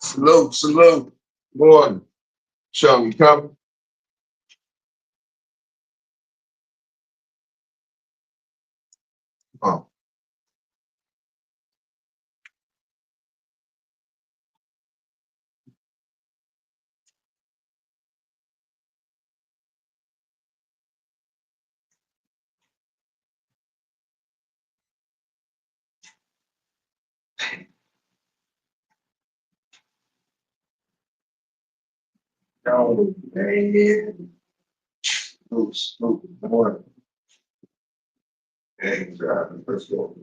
Salute, salute. Morning. Show you coming? Oh. No, man. Salute, salute. Morning. And let's go.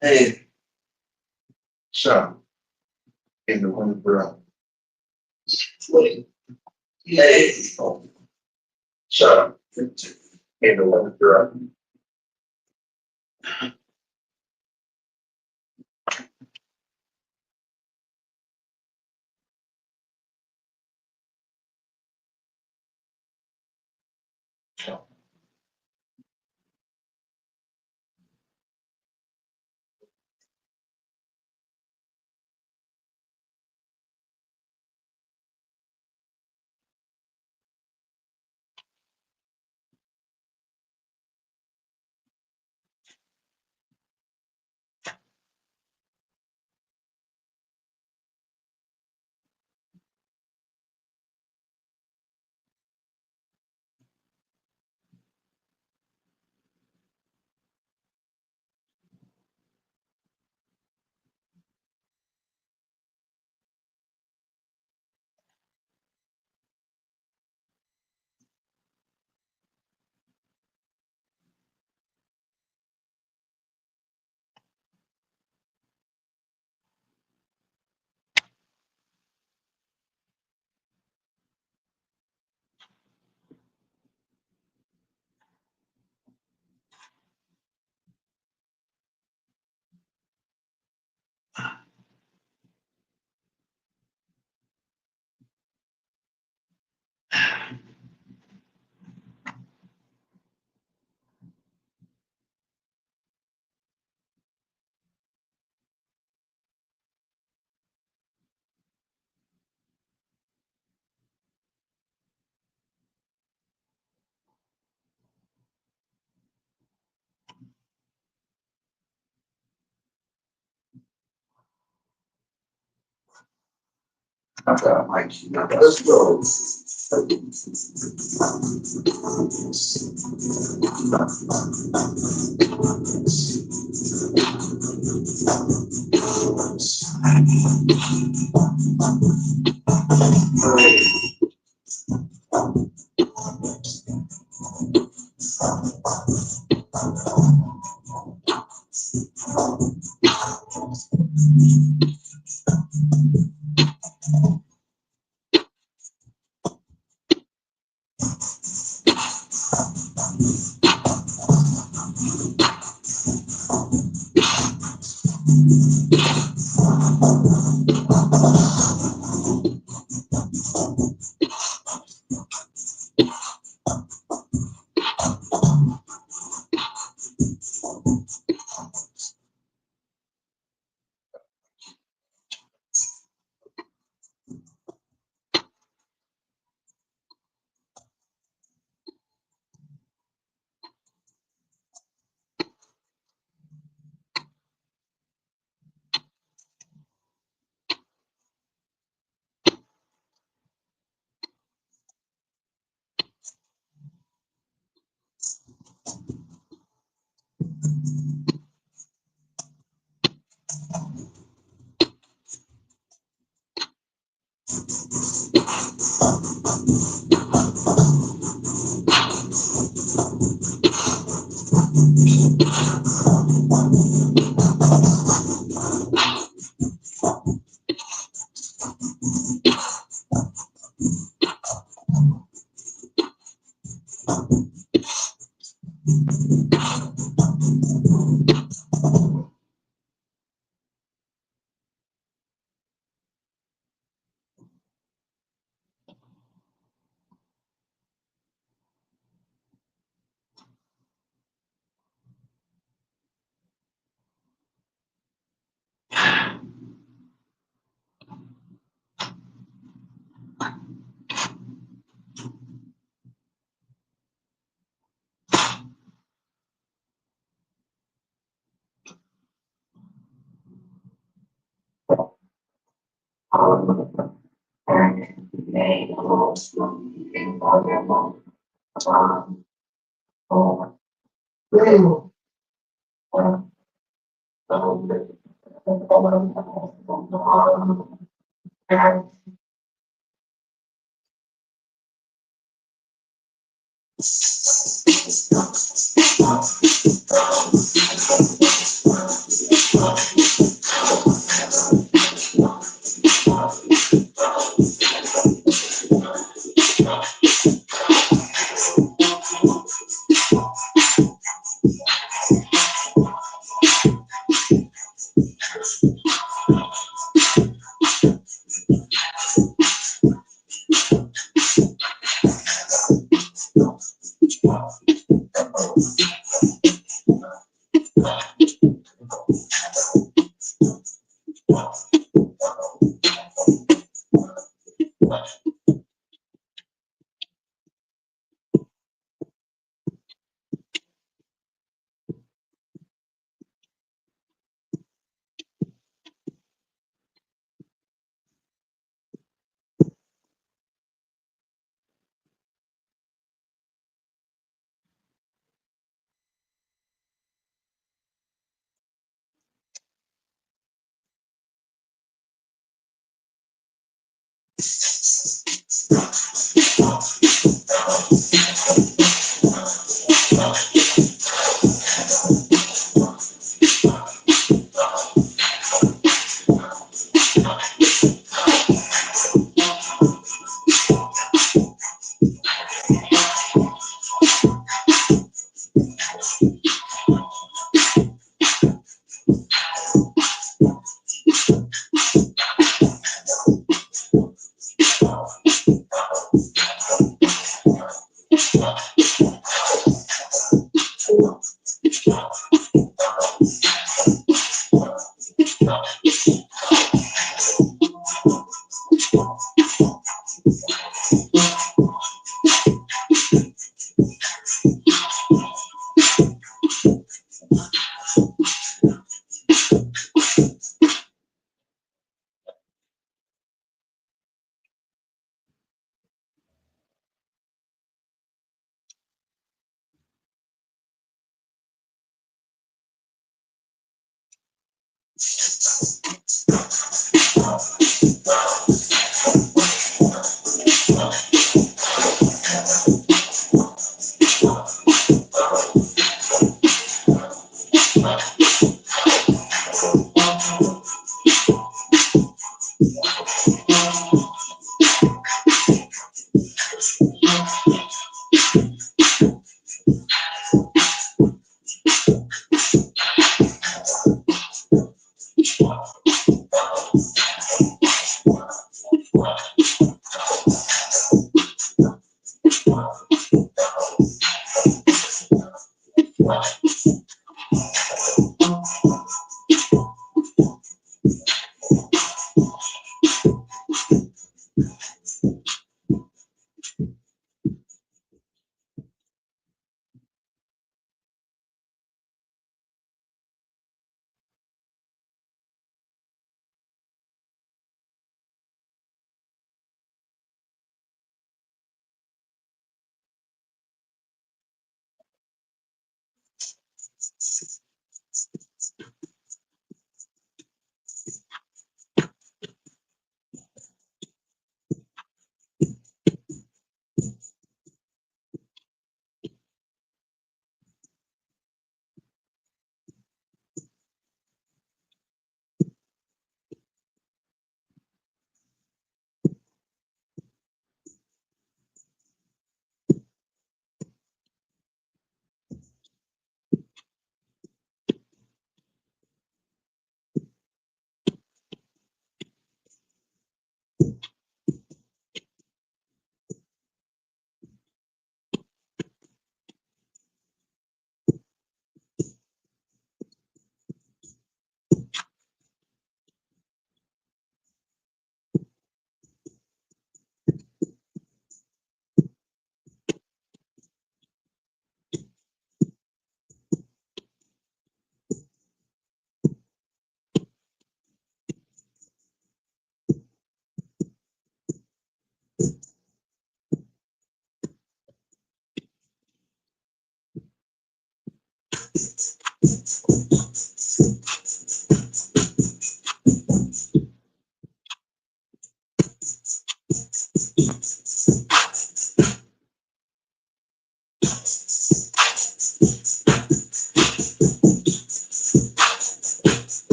Hey, Sean. In the one bro. Wait. Hey. Sean. In the one bro. I've got my key. Let's go.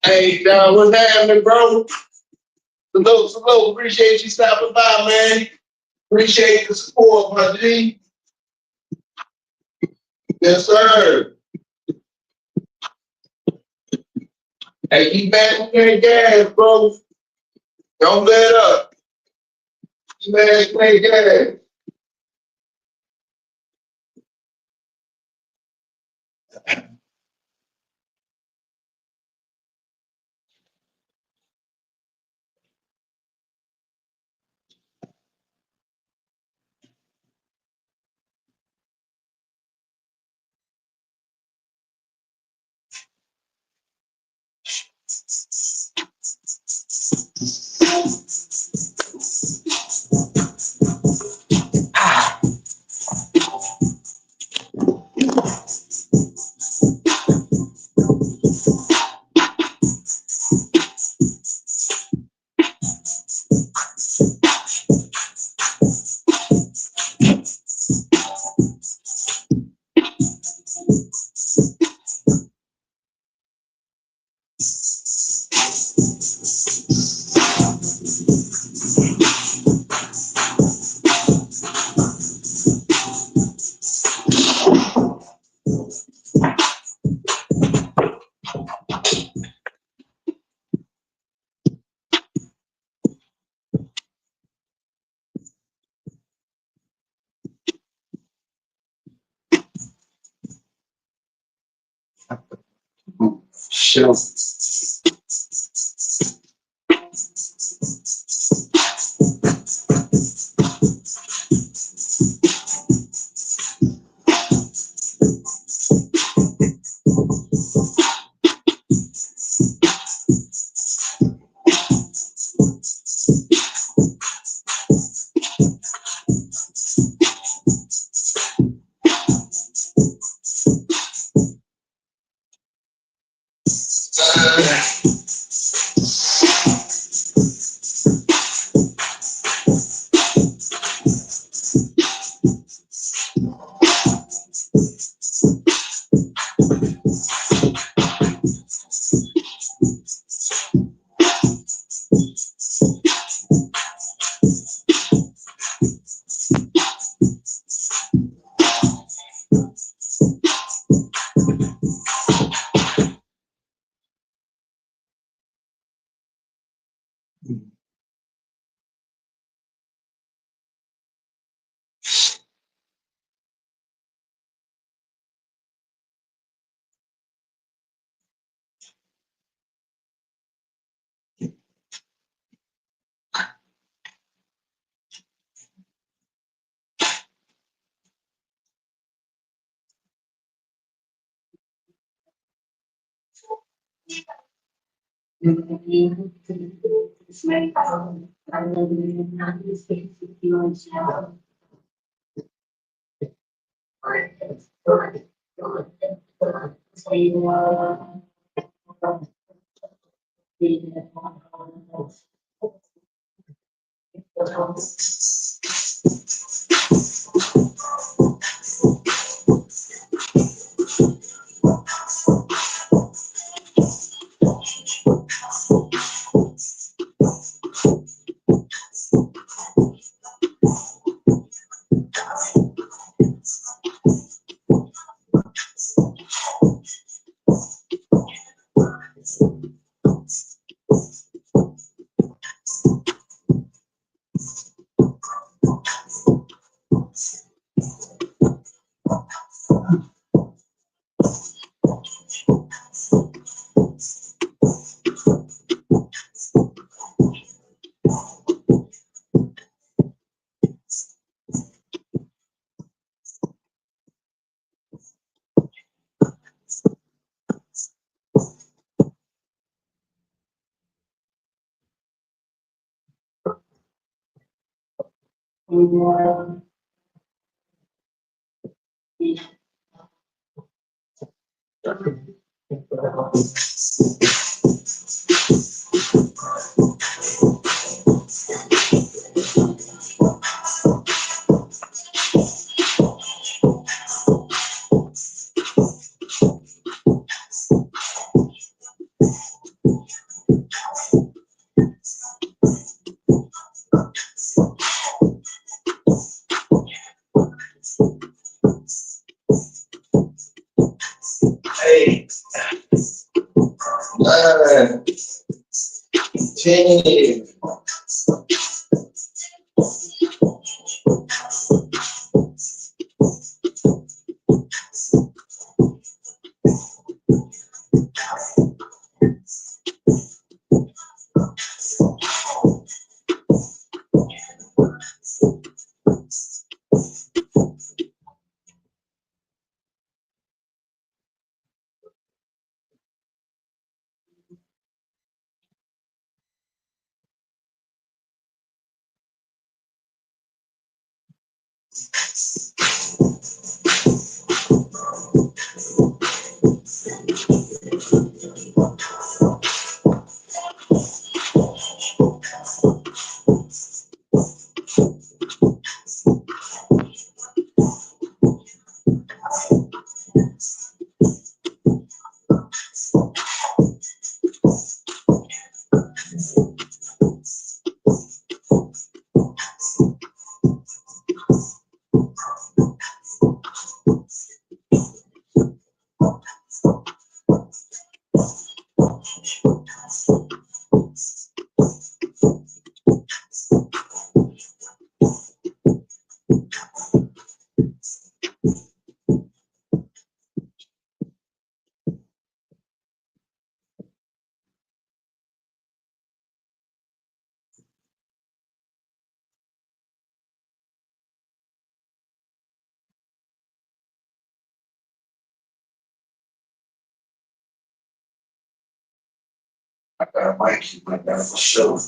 Hey, Don, what's happening, bro? Salute. Appreciate you stopping by, man. Appreciate the support, my G. Yes, sir. Hey, keep back with that gas, bro. Don't let up. Keep back with that gas. Sure. Hey, 9, 10. I got a mic, I got a show.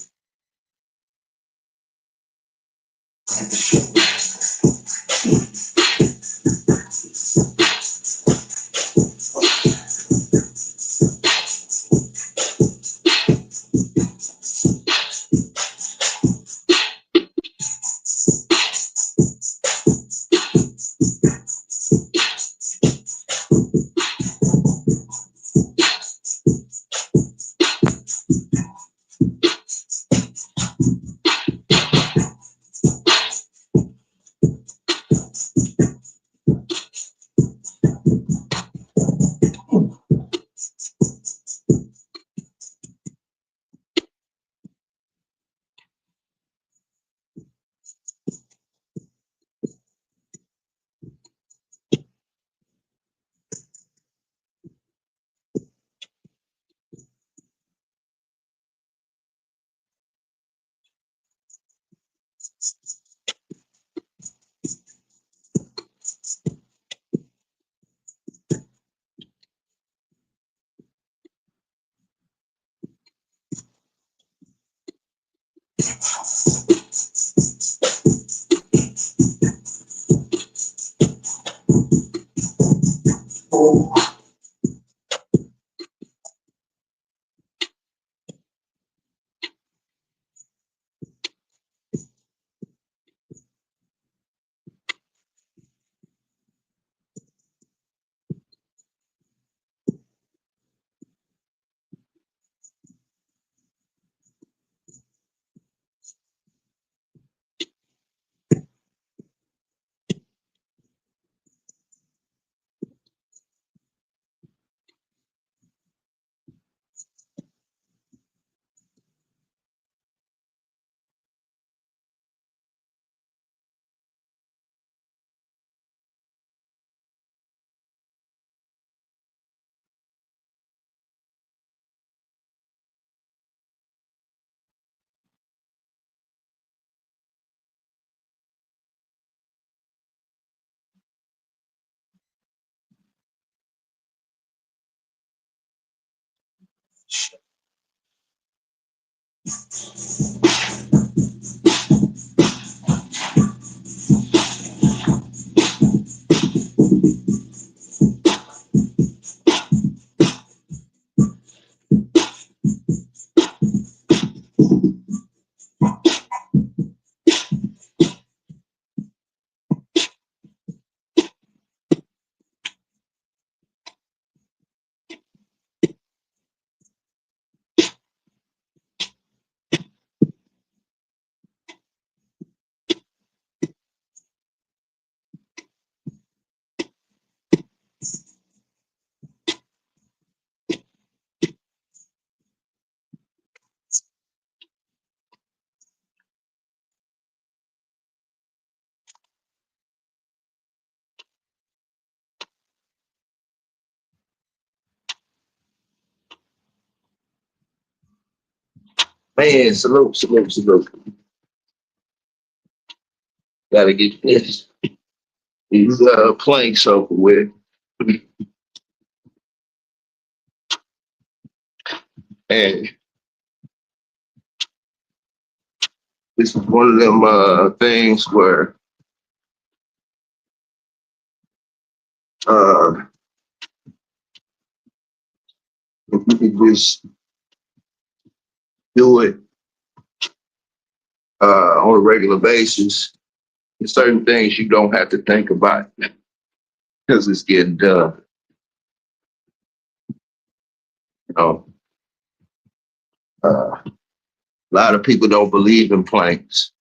Man, salute. Gotta get these planks over with. And this is one of them things where uh, if you can just do it on a regular basis, there's certain things you don't have to think about because it's getting done. You know, a lot of people don't believe in planks.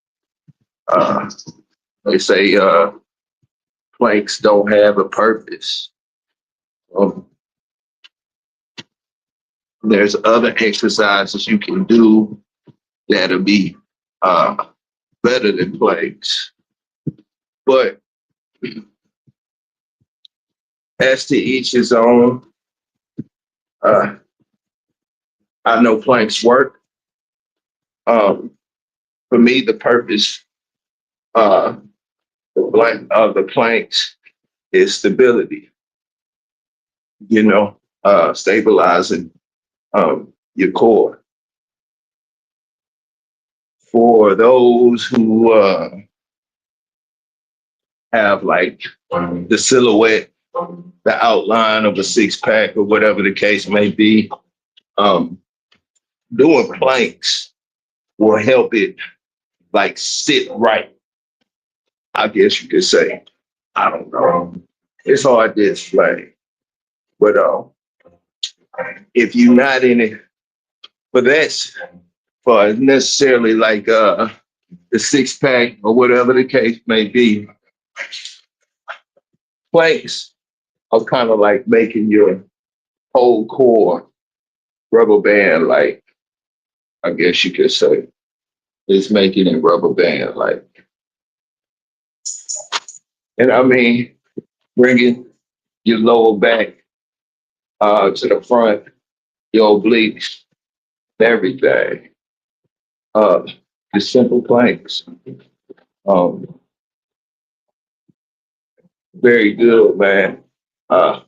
Uh, they say planks don't have a purpose. Um, there's other exercises you can do that'll be uh, better than planks. But as to each his own, uh, I know planks work. Um, for me, the purpose uh, of the planks is stability. You know, stabilizing your core. For those who have like the silhouette, the outline of a six pack or whatever the case may be, um, doing planks will help it like sit right. I guess you could say. I don't know. It's hard to explain, but if you're not in it for that, for necessarily like the six pack or whatever the case may be, planks are kind of like making your whole core rubber band, like I guess you could say. It's making it rubber band, like, and I mean, bringing your lower back to the front, your obliques, everything. Uh, the simple planks. Um, very good, man. Uh,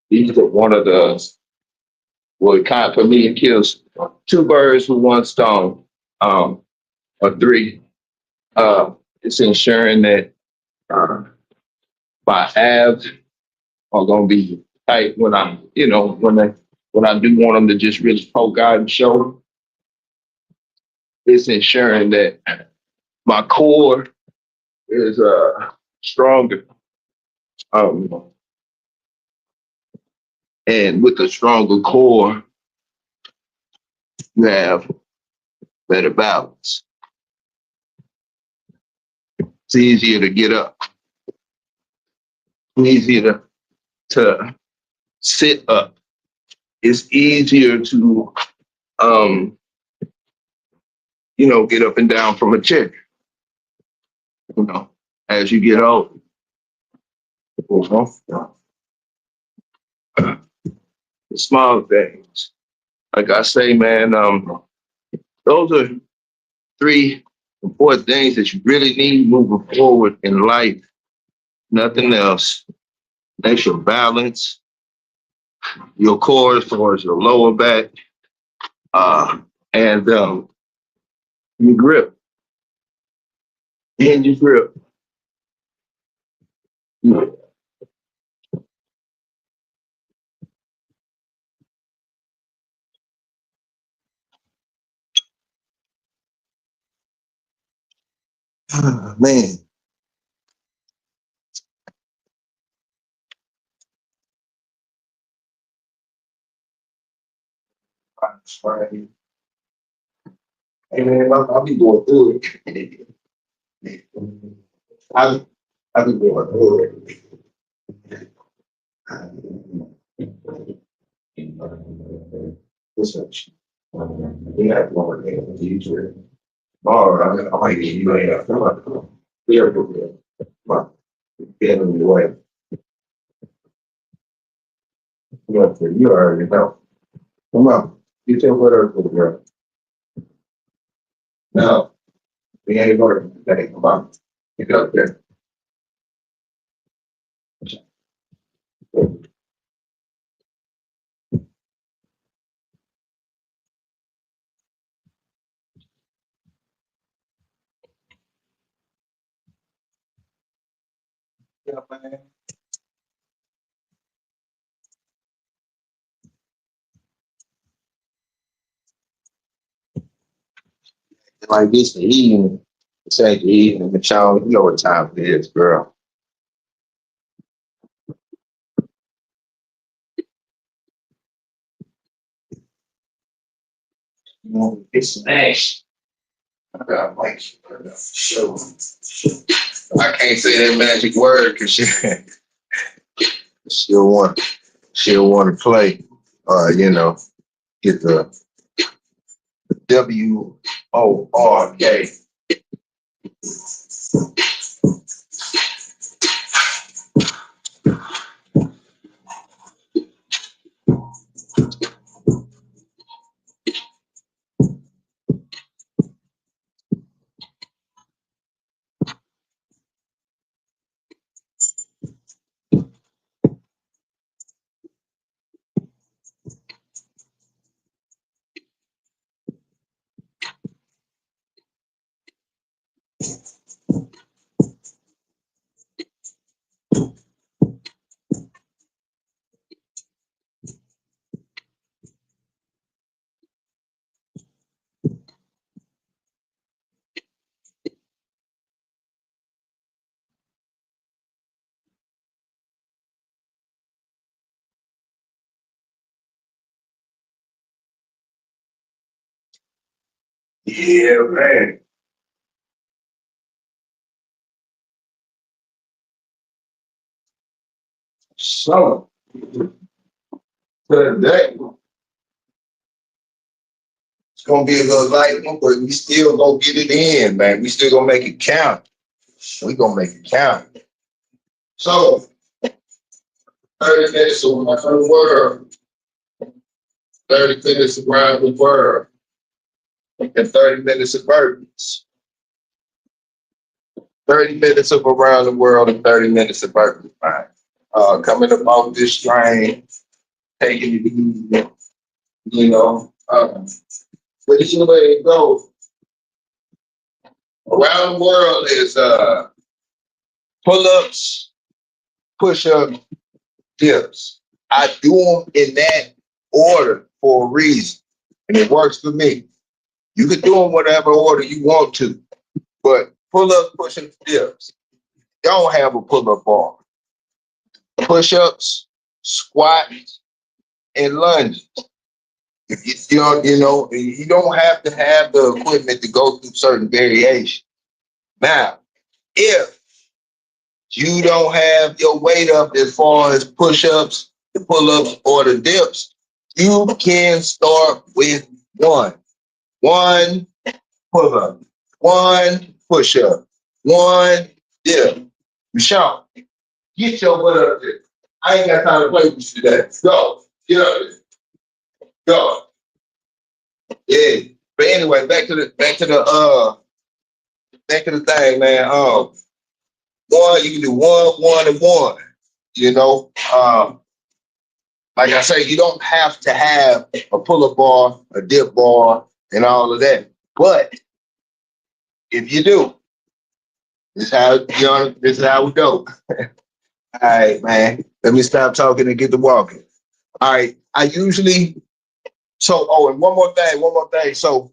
these are one of the, well, kind of, for me, it kills two birds with one stone, or three. It's ensuring that uh, my abs are going to be tight when I'm, you know, when I do want them to just really poke out and show. It's ensuring that my core is stronger. Um, and with a stronger core, you have better balance. It's easier to get up, easier to sit up. It's easier to, um, you know, get up and down from a chair. You know, as you get older, the small things. Like I say, man, those are three important things that you really need moving forward in life. Nothing else. That's your balance, your core as far as your lower back, uh, and your grip. And your grip. Man. Right. Hey man, I'll be going through it. I'll, I'll be going through it. This much. You have one in the future. Oh, I might give you a come on. Here, come on. Get in the way. You already know. Come on. You take whatever for the girl. No, we ain't working today. Come on. Get up there. Yeah, man. Like this the evening. It's ain't the evening, Michelle. You know what time it is, girl. You know, it's smashed. I got like show. I can't say that magic word because she'll want she'll want to play. You know, get the WORK. Yeah, man. So today it's gonna be a little light one, but we still gonna get it in, man. We still gonna make it count. We gonna make it count. So 30 minutes around the world, 30 minutes around the world, and 30 minutes of burpees. 30 minutes of around the world and 30 minutes of burpees, man. Coming up off this strain, taking it easy, you know. But it's the way it goes. Around the world is pull-ups, push-ups, dips. I do them in that order for a reason, and it works for me. You can do them whatever order you want to, but pull-ups, push-ups, dips. Don't have a pull-up bar. Push-ups, squats, and lunges. If you don't have to have the equipment to go through certain variations. Now, if you don't have your weight up as far as push-ups, the pull-ups, or the dips, you can start with one. One pull-up, one push-up, one dip. Michelle, get your butt up there. I ain't got time to play with you today. Go. Get up there. Go. Yeah. But anyway, back to the thing, man. One, you can do one, and one. You know, like I say, you don't have to have a pull-up bar, a dip bar, and all of that. But if you do, this is how we go. All right, man. Let me stop talking and get to walking. All right. I usually and one more thing. So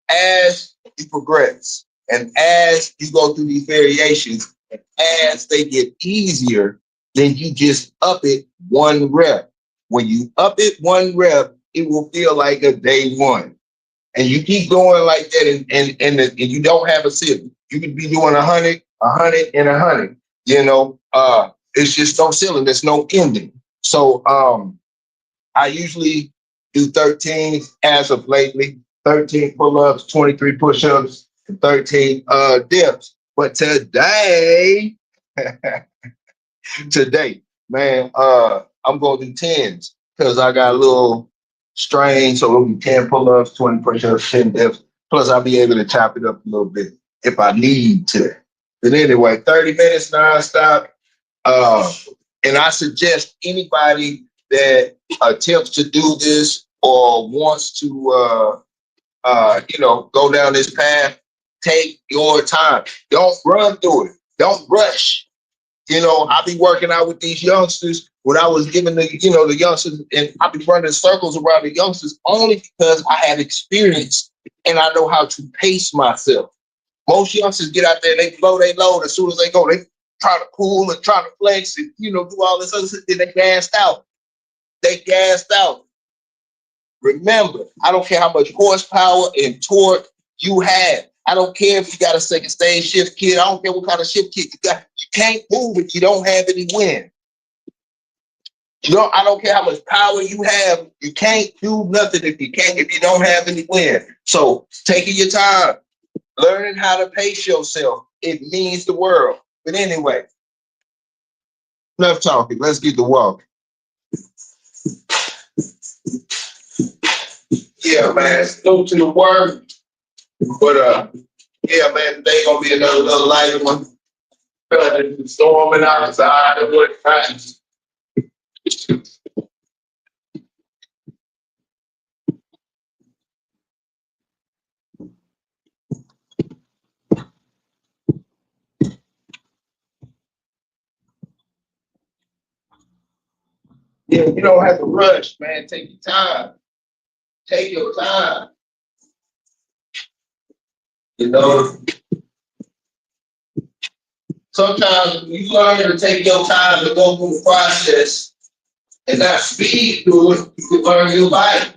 as you progress and as you go through these variations, and as they get easier, then you just up it one rep. When you up it one rep, it will feel like a day one. And you keep going like that, and you don't have a ceiling. You could be doing 100, 100, and 100. It's just no ceiling. There's no ending. So I usually do 13 as of lately, 13 pull-ups, 23 push-ups, and 13 dips. But today, man, I'm gonna do tens because I got a little strain. So it'll be 10 pull-ups, 20 push-ups, 10 dips. Plus, I'll be able to chop it up a little bit if I need to. But anyway, 30 minutes nonstop. Uh, and I suggest anybody that attempts to do this or wants to, go down this path, take your time. Don't run through it. Don't rush. I be working out with these youngsters when I was giving the youngsters, and I be running circles around the youngsters only because I have experience and I know how to pace myself. Most youngsters get out there, they blow they load as soon as they go. They try to pull and try to flex and do all this other stuff. Then they gassed out. They gassed out. Remember, I don't care how much horsepower and torque you have. I don't care if you got a second stage shift kit. I don't care what kind of shift kit you got. You can't move if you don't have any wind. I don't care how much power you have. You can't do nothing if you don't have any wind. So taking your time, learning how to pace yourself, it means the world. But anyway, enough talking. Let's get to walking. Yeah, man. Go to the work. But yeah, man, today gonna be another little light one. It's storming outside and what times. Yeah, you don't have to rush, man. Take your time. Take your time. You know, sometimes you learn to take your time to go through the process and not speed through it. You can learn your life.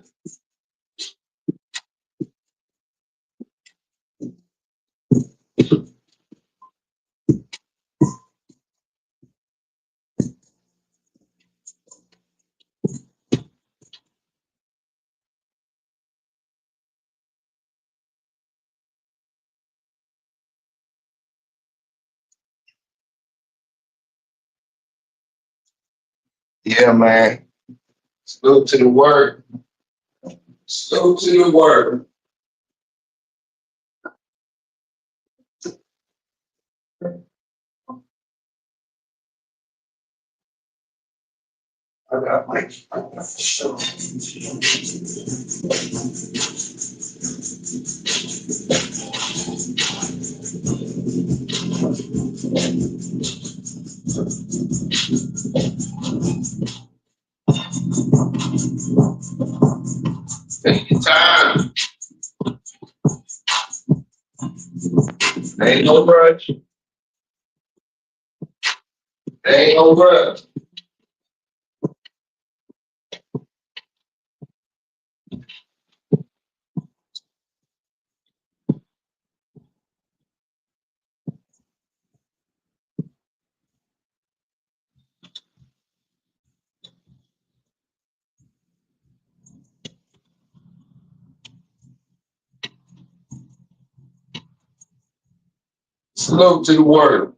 Yeah, man. Salute to the word. Salute to the word. I got my show. Take your time. There ain't no rush. There ain't no rush. Salute to the word.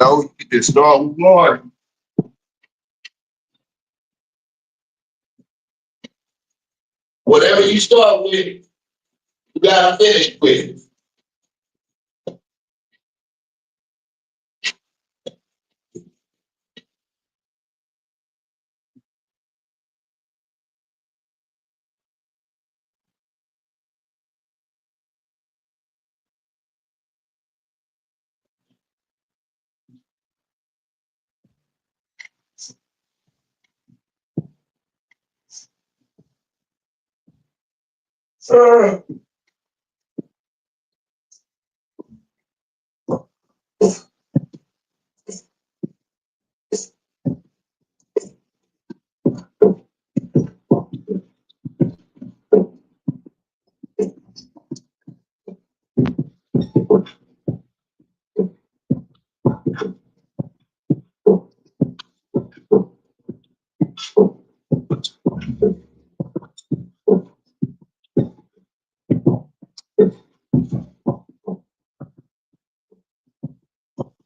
No, you just start with one. Whatever you start with, you gotta finish with. Uh,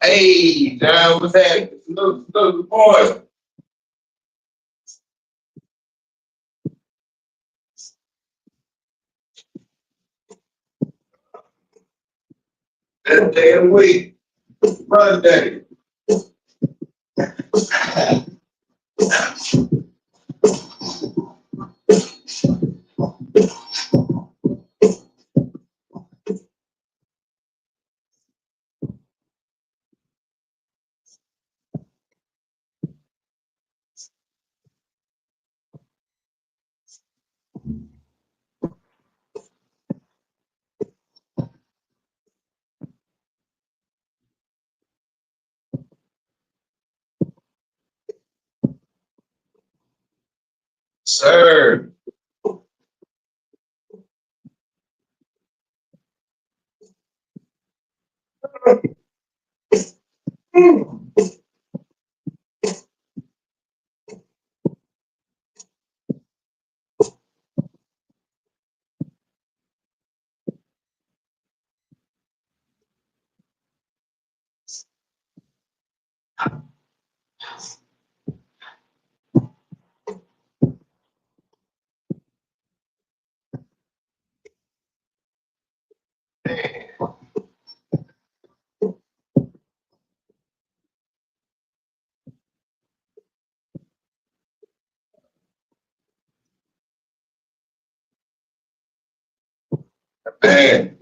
Hey, John, what's that? Look, boy. That damn week. Monday. Sir. Man.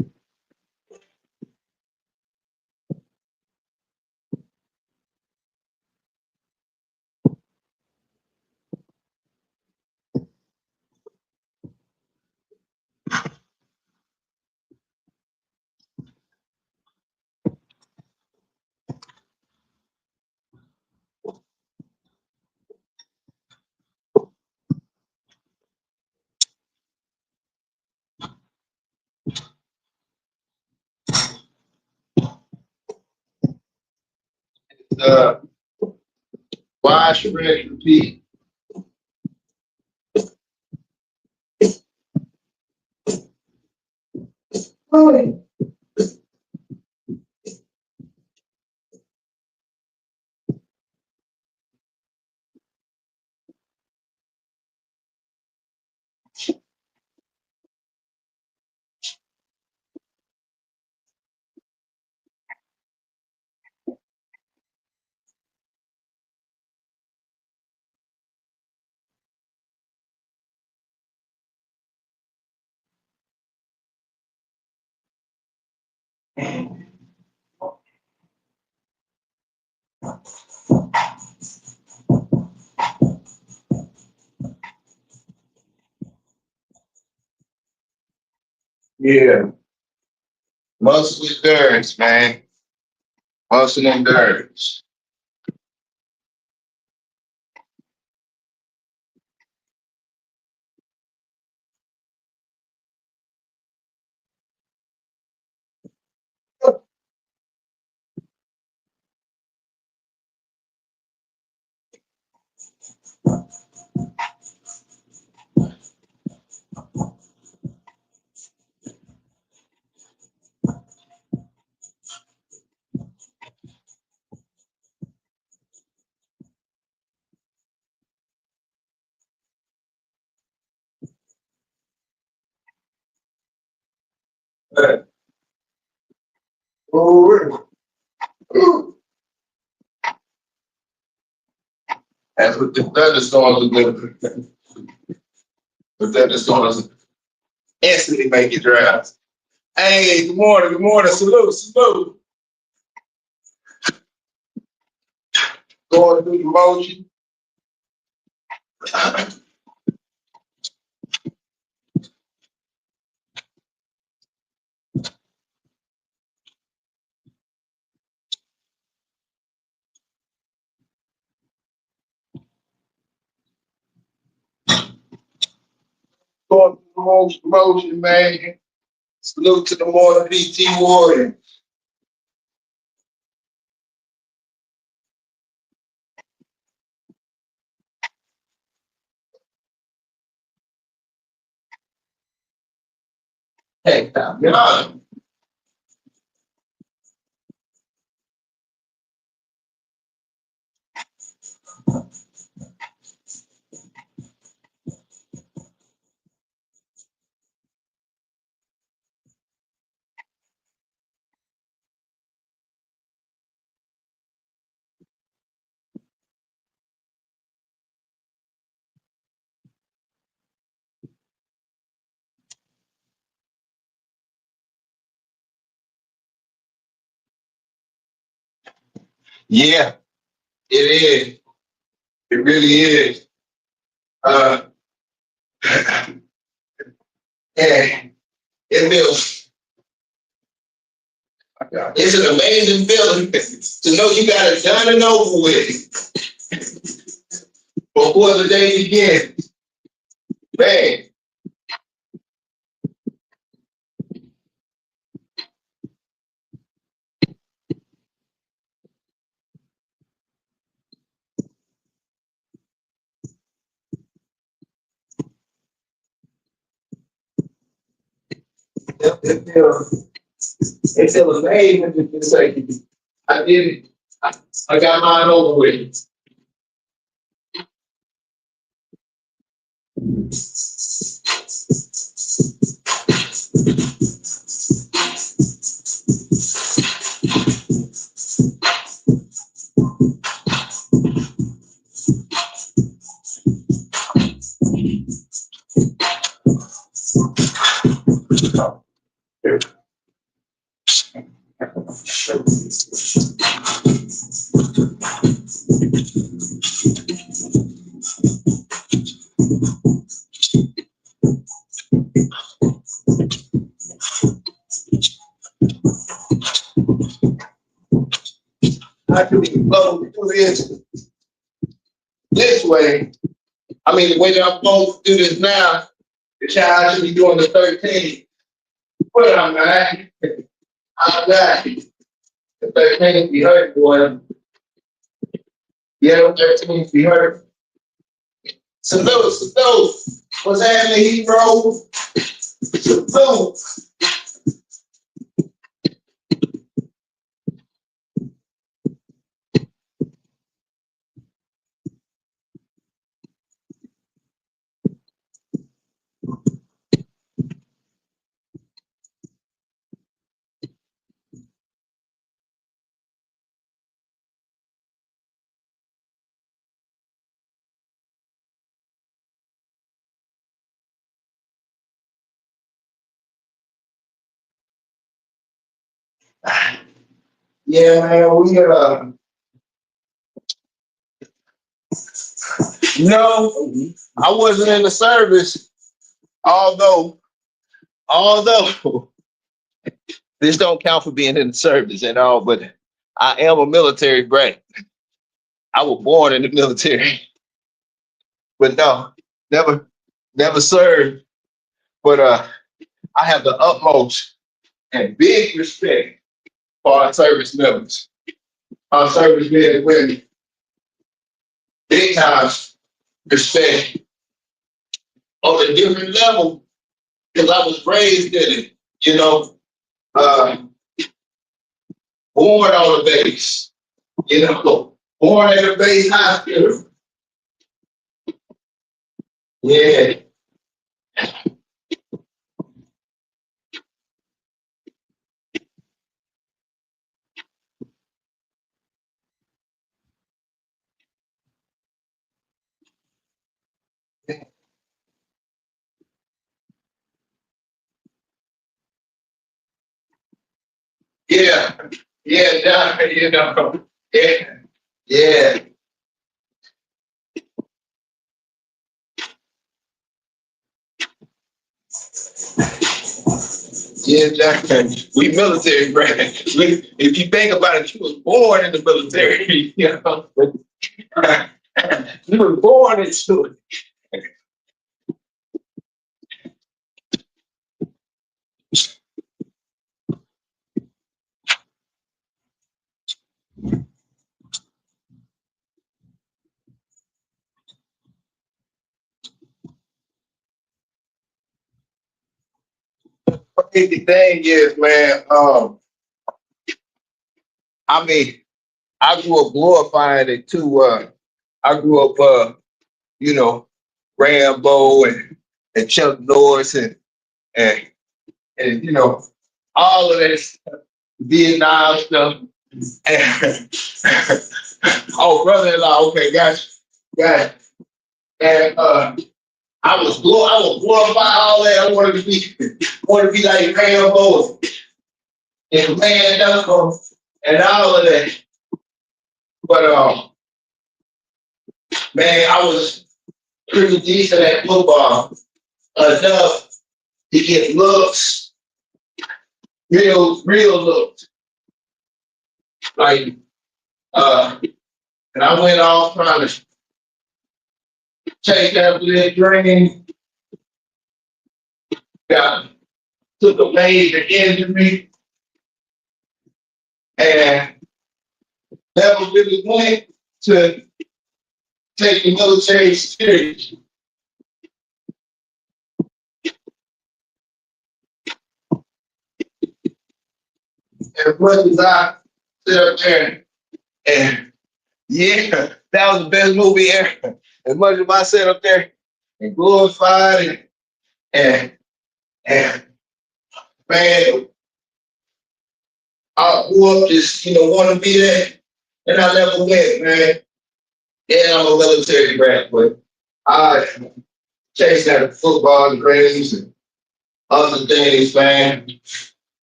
Uh, wash, rinse, repeat. Yeah. Muscle endurance, man. Muscle endurance. Oh, that's what the thunderstorms are doing. The thunderstorms instantly make it dry. Hey, good morning, salute. Going through the motion. Going through the motion, man. Salute to the morning PT warrior. Hey, yeah. Yeah, it is. It really is. Uh, yeah, it feels. It's an amazing feeling to know you got it done and over with before the day begins. Man, it feels. It feels amazing to say I did it. I got mine over with. I can go through this way. I mean, the way that I'm supposed to do this now, the child should be doing the 13. But I'm not. I'm not. The 13 be hurt, boy. Yeah, the 13 be hurt. Salute. What's happening, hero? Salute. Yeah, man, no, I wasn't in the service, although, although this don't count for being in the service at all, but I am a military brat. I was born in the military, but no, never, never served. But I have the utmost and big respect for our service members, our service men and women. Big time respect on a different level because I was raised in it, you know, uh, born on a base, you know, born at a base hospital. Yeah, yeah, yeah, you know, yeah, yeah, yeah, Jack. We military, brat. If you think about it, you was born in the military, you know. You were born into it. the thing is, man, I mean, I grew up glorifying it too. I grew up, you know, Rambo and Chuck Norris and and you know all of this Vietnam stuff. And oh, brother-in-law, okay, gotcha. And I was glorify all that. I wanted to be like Rambo and Van and all of that. But man, I was pretty decent at football enough to get looks, real looks. Like and I went off trying to chase after that dream. Got took a major injury and never really went to take the military serious. As much as I sit up there and yeah, that was the best movie ever. As much as I sat up there and glorified and man, I grew up just want to be there, and I never went, man. Yeah, I'm a military brat, but I chased after football dreams and other things, man.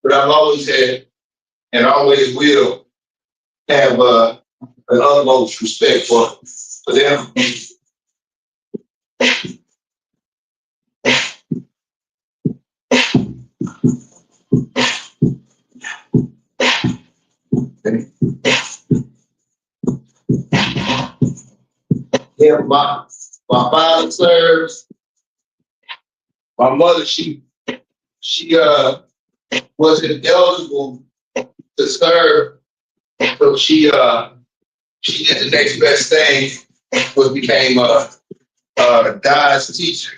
But I've always had and always will have an utmost respect for them. Yeah, my father serves. My mother, she wasn't eligible to serve, so she did the next best thing, was became a Dodge teacher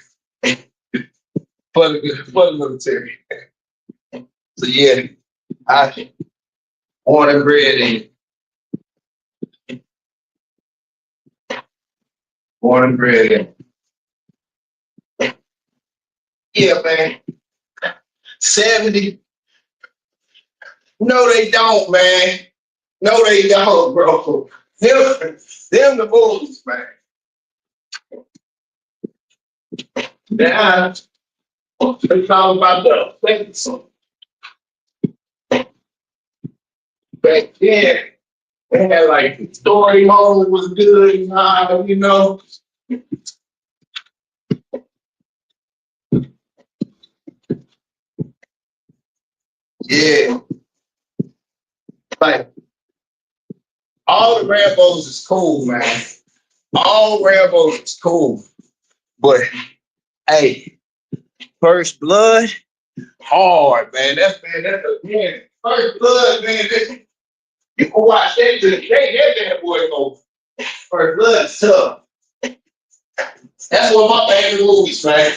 for the military. So yeah, I born and bred in born and bred in. Yeah, man. 70. No, they don't, man. No, they don't, bro. Them the bullies, man. Now, they talk about the things back then. They had like story mode was good, Yeah, like all the Rambos is cool, man. All Rambos is cool, but hey, First Blood, hard, man. That's man. First Blood, man. You can watch that to the day. That boy go. First Blood is tough. That's one of my favorite movies, man.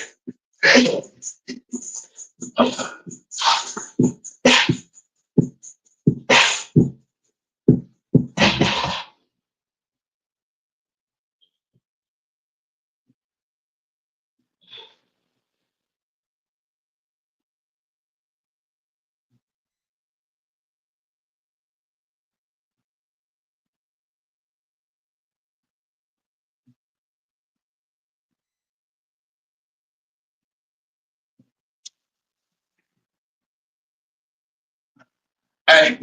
Hey,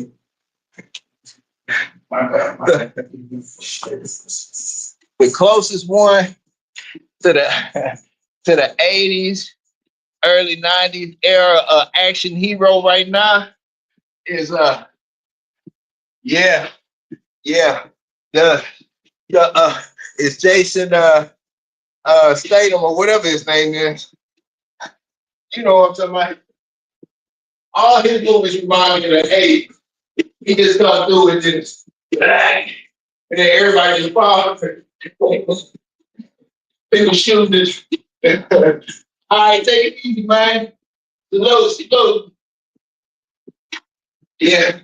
the closest one to the 80s, early 90s era action hero right now is yeah, yeah. The it's Jason Statham or whatever his name is. You know what I'm talking about? All his movies remind me of the 80s. He just come through and just and then everybody just falls. People shooting this. All right, take it easy, man. Go. Yeah,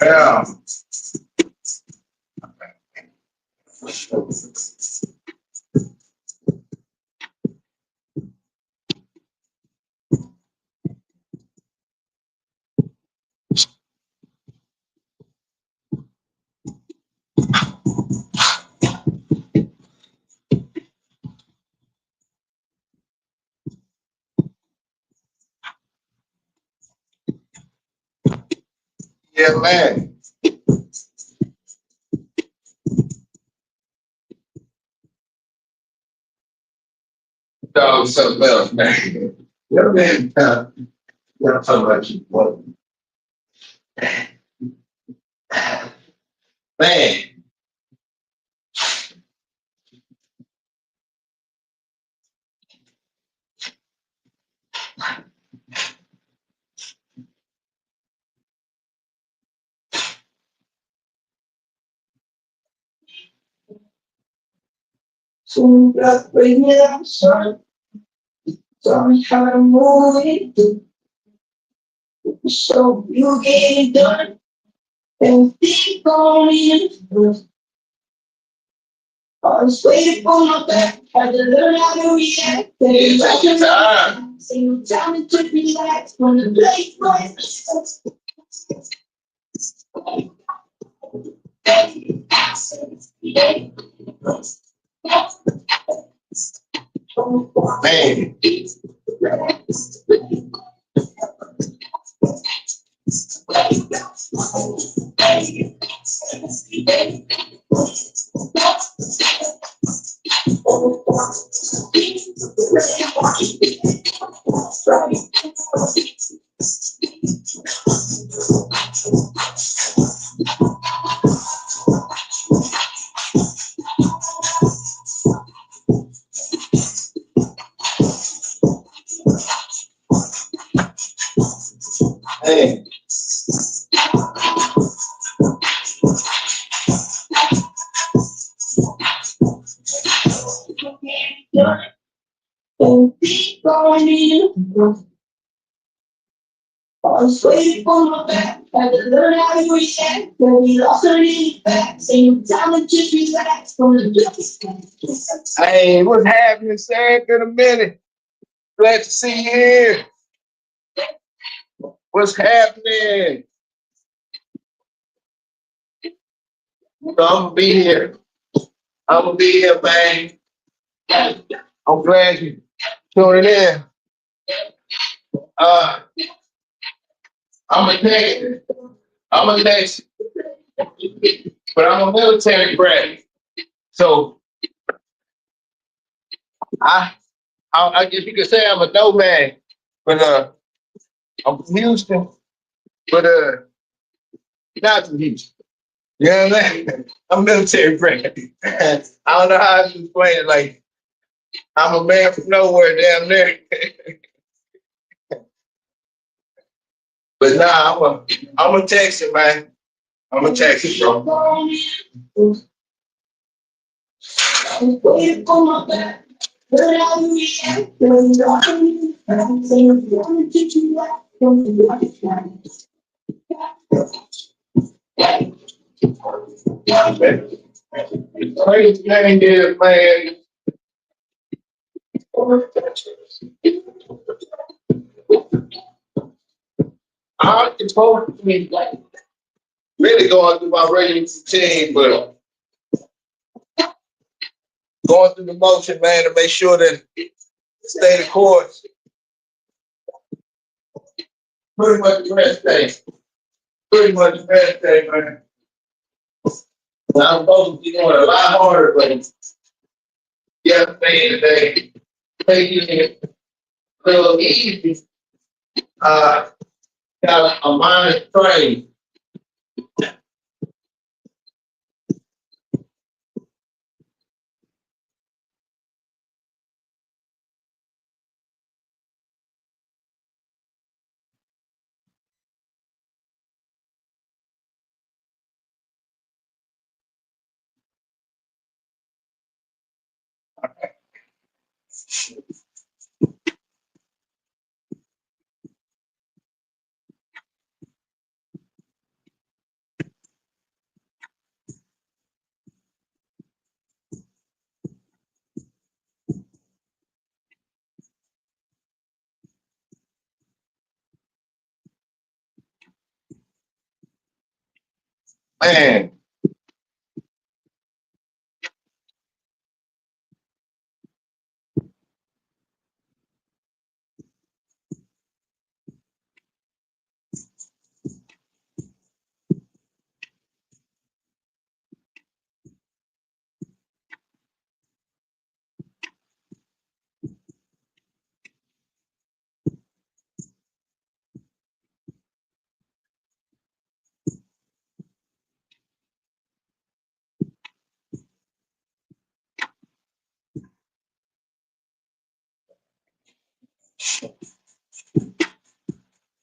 yeah, yeah, man. Dog, something else, man. Yeah, man. What I'm talking about you, what? Man, so just bring it up, son. Tell me how to move it, so you get it done. And think on it. I was waiting for my back, had to learn how to react. Then take your time. Single time it took me relax when the blade was. Man. Hey. And think on it. I was waiting for my back, had to learn how to react. When we lost our need back, same time and just relax from the dust. Hey, what's happening, Sam? Been a minute. Glad to see you here. What's happening? I'm gonna be here. I'm gonna be here, man. I'm glad you tuning in. Uh, I'm a text. I'm a text, but I'm a military brat. So I, I guess you could say I'm a nomad. But I'm from Houston, but not from Houston. You know what I mean? I'm military brat. I don't know how to explain it. Like I'm a man from nowhere, damn near. But nah, I'm a Texan, man. I'm a Texan, bro. The crazy thing is, man, I'm supposed to be like really going through my regular routine, but going through the motion, man, to make sure that stay the course. Pretty much the best day. Pretty much the best day, man. I'm supposed to be doing a lot harder, but yesterday today, taking it a little easy. Uh, got a minus train. Man,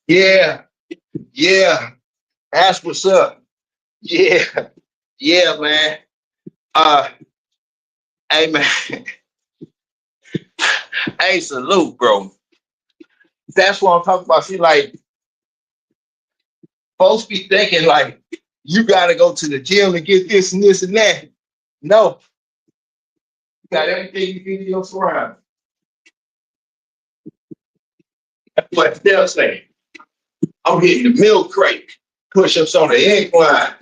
yeah, yeah. That's what's up. Yeah, yeah, man. Uh, hey, man. Hey, salute, bro. That's what I'm talking about. See, like, folks be thinking, like, you got to go to the gym and get this and this and that. No, you got everything you need in your surroundings. That's what they'll say. I'm hitting the milk crate, push ups on the incline.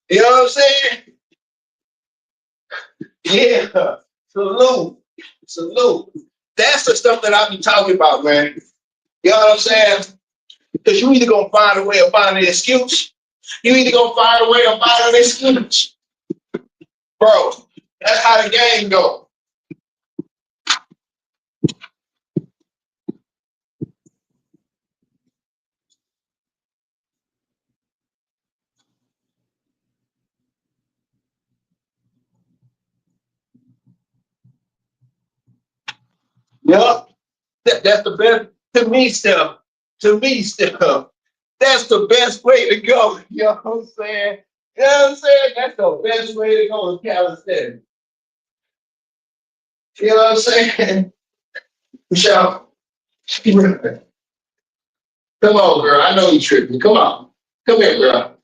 You know what I'm saying? Yeah. Salute. Salute. That's the stuff that I be talking about, man. You know what I'm saying? Because you either gonna find a way of finding an excuse. You either gonna find a way of finding an excuse. Bro, that's how the game go. Yep. That's the best to me stuff. To me stuff. That's the best way to go. You know what I'm saying? You know what I'm saying? That's the best way to go in calisthenics. You know what I'm saying? Michelle, come on, girl. I know you tripping. Come on. Come here, girl.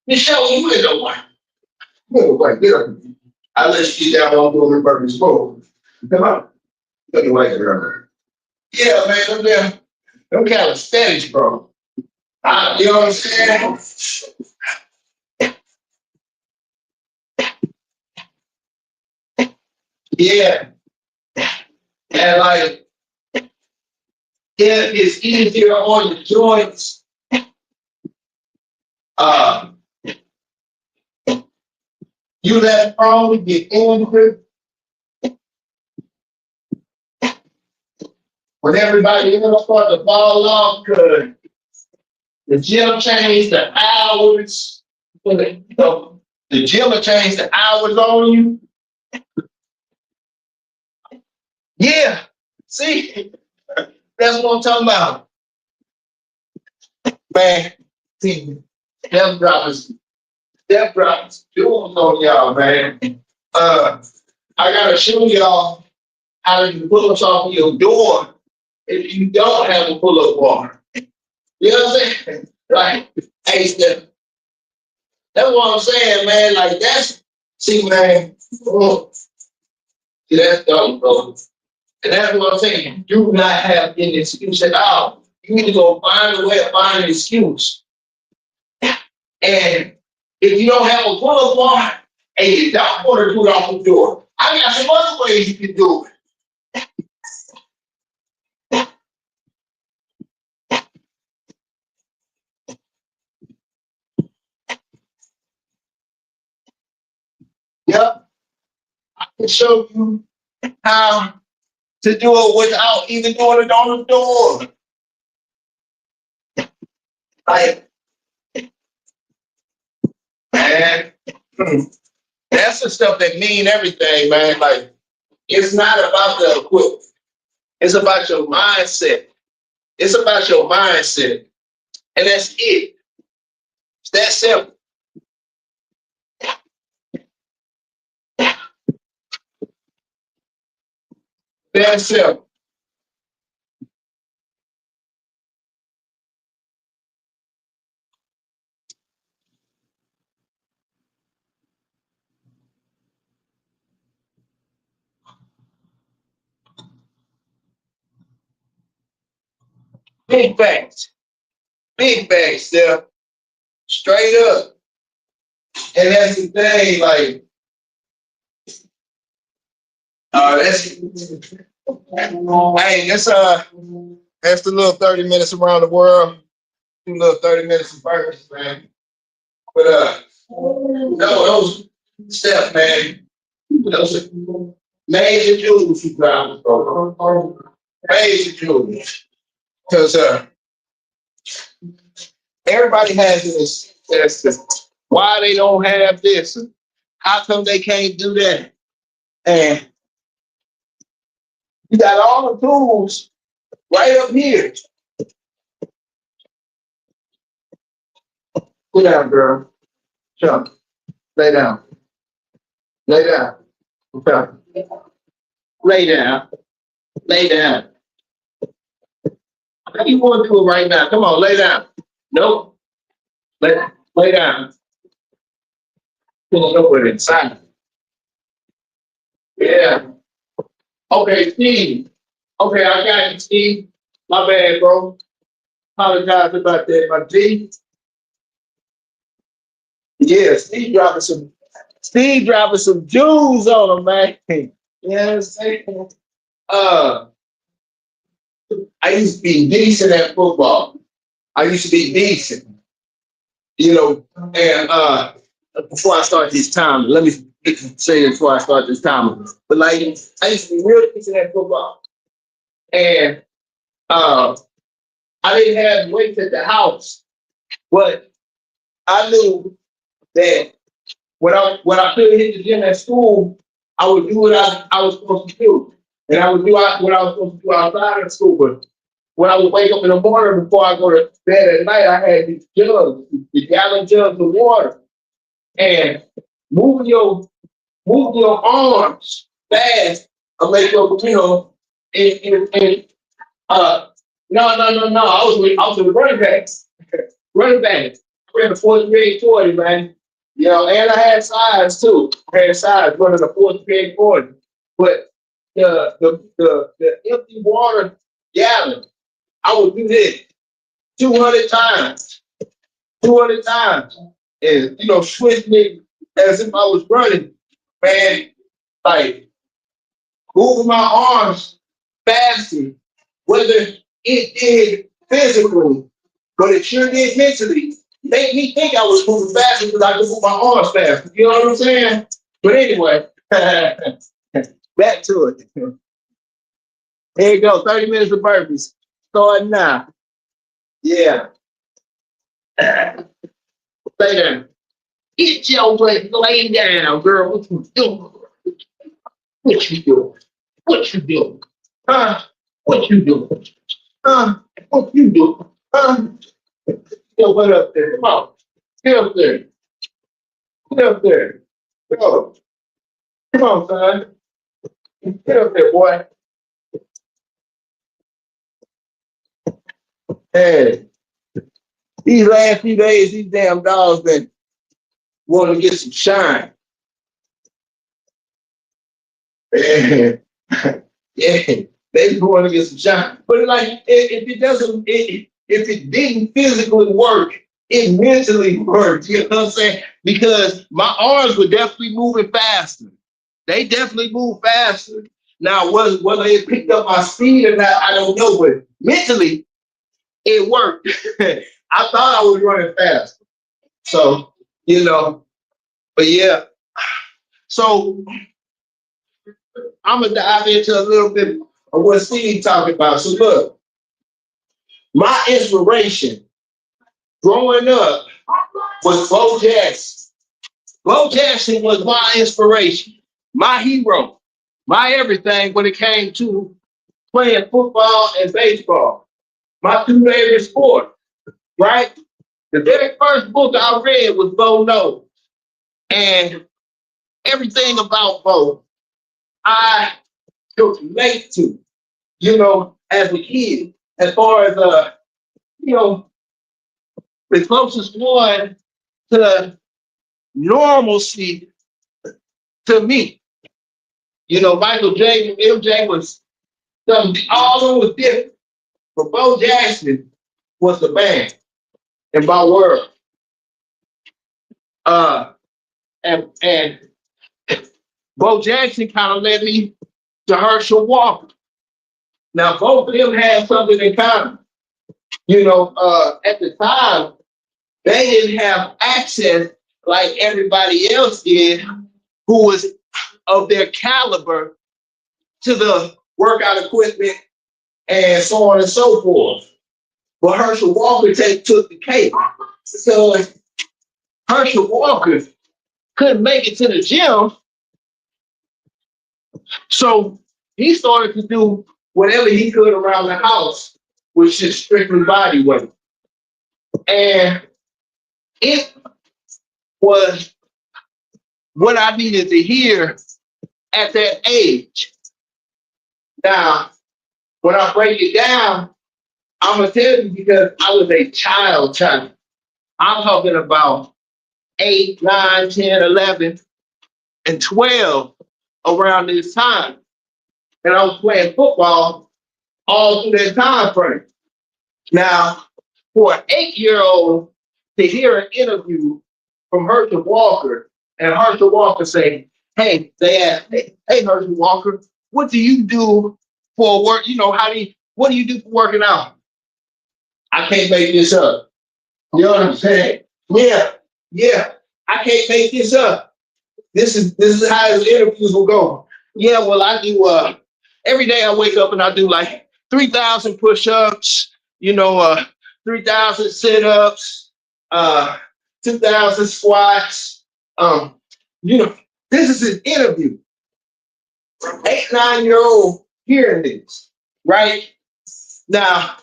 Michelle, you ain't no one. Get up. I let you down while I'm doing the burpees. Whoa. Come on. Let me wait, girl. Yeah, man. Them calisthenics, bro. You know what I'm saying? Yeah. And like, it is easier on the joints. Uh, you let prone get injured when everybody else start to fall off because the gym changed the hours. The gym will change the hours on you. Yeah. See, that's what I'm talking about. Man, see, them droppers, jewels on y'all, man. I gotta show y'all how to pull ups off your door if you don't have a pull-up bar. You know what I'm saying? Like, hey, Steph, that's what I'm saying, man. Like, see, man, oh, see, that's dumb, bro. And that's what I'm saying. You do not have any excuse at all. You need to go find a way to find an excuse. And if you don't have a pull-up bar and you don't want to do it off the door, I got some other ways you can do it. Yep. I can show you how to do it without even doing it on the door. Like, man, that's the stuff that mean everything, man. Like, it's not about the equipment. It's about your mindset. It's about your mindset. And that's it. It's that simple. That's simple. Big facts. Big facts, Steph. Straight up. And that's the thing, like, that's hey, that's the little 30 minutes around the world. Do little 30 minutes of purpose, man. But no, those Steph, man. Those are major jewels you found, bro. Major jewels. Because everybody has this, why they don't have this. How come they can't do that? And you got all the tools right up here. Sit down, girl. Jump. Lay down. Lay down. Okay. Lay down. Lay down. How you want to do it right now? Come on, lay down. Nope. Lay down. Pull it over inside. Yeah. Okay, Steve. Okay, I got you, Steve. My bad, bro. Apologize about that, my G. Yeah, Steve dropping some jewels on him, man. You know what I'm saying? Uh, I used to be decent at football. I used to be decent, you know, and before I start this time, let me say this before I start this time. But like I used to be real decent at football. And I didn't have weights at the house, but I knew that when I couldn't hit the gym at school, I would do what I was supposed to do. And I would do what I was supposed to do outside of school. But when I would wake up in the morning before I go to bed at night, I had these jugs, the gallon jugs of water. And moving your arms fast will make your, and no. I was a running back. Running back. I ran a 4.3 man. You know, and I had size too. I had size running a 4.3 But the empty water gallon, I would do this 200 times. 200 times. And switching it as if I was running, man, like moving my arms faster, whether it did physically, but it sure did mentally. Made me think I was moving faster because I could move my arms faster. You know what I'm saying? But anyway, back to it. Here you go, 30 minutes of burpees. Starting now. Yeah. Lay down. Get your butt lay down, girl. What you doing? What you doing? What you doing? What you doing? What you doing? Yo, what up there? Come on. Get up there. Get up there. Go. Come on, son. Get up there, boy. Hey, these last few days, these damn dogs been wanting to get some shine. Yeah, yeah, they want to get some shine. But like, if it didn't physically work, it mentally worked. You know what I'm saying? Because my arms were definitely moving faster. They definitely move faster. Now, whether it picked up my speed or not, I don't know. But mentally, it worked. I thought I was running fast. So, but yeah. So I'm gonna dive into a little bit of what Steve talking about. So look, my inspiration growing up was Bo Jackson. Bo Jackson was my inspiration, my hero, my everything when it came to playing football and baseball. My two favorite sports, right? The very first book I read was Bo Knows. And everything about Bo, I could relate to, as a kid, as far as you know, the closest one to normalcy to me. Michael J. MJ was something all over different. But Bo Jackson was the man in my world. Uh, and Bo Jackson kind of led me to Herschel Walker. Now both of them had something in common. At the time, they didn't have access like everybody else did, who was of their caliber to the workout equipment and so on and so forth. But Herschel Walker took the cake. So Herschel Walker couldn't make it to the gym. So he started to do whatever he could around the house, which is strictly body weight. And it was what I needed to hear at that age. Now, when I break it down, I'm going to tell you because I was a child. I'm talking about 8, 9, 10, 11, and 12 around this time. And I was playing football all through that time frame. Now, for an 8-year-old to hear an interview from Herschel Walker and Herschel Walker say, they asked, hey, Herschel Walker, what do you do for work? What do you do for working out? I can't make this up. You know what I'm saying? Yeah, I can't make this up. This is how the interviews will go. Yeah, well, I do every day I wake up and I do like 3,000 push-ups, 3,000 sit-ups, 2,000 squats. This is an interview. 8, 9-year-old hearing this, right? Now,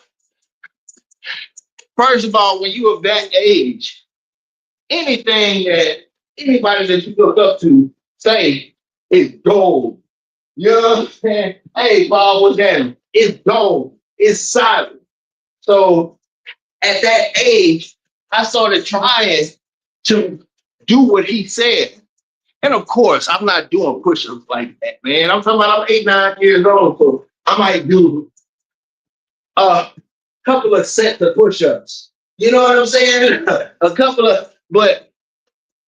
first of all, when you're of that age, anything that anybody that you look up to say is gold. You know what I'm saying? Hey, Bob, what's that? It's gold. It's solid. So at that age, I started trying to do what he said. And of course, I'm not doing push-ups like that, man. I'm talking about I'm 8, 9 years old, so I might do a couple of sets of push-ups. You know what I'm saying? But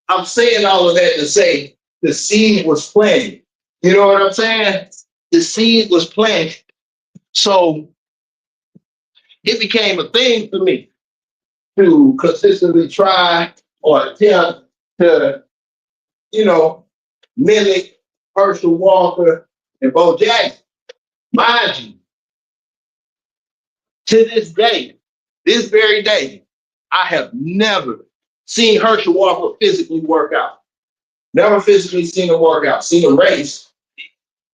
I'm saying all of that to say the seed was planted. You know what I'm saying? The seed was planted. So it became a thing for me to consistently try or attempt to, mimic Herschel Walker and Bo Jackson. Mind you, to this very day, I have never seen Herschel Walker physically work out. Never physically seen him work out. Seen him race.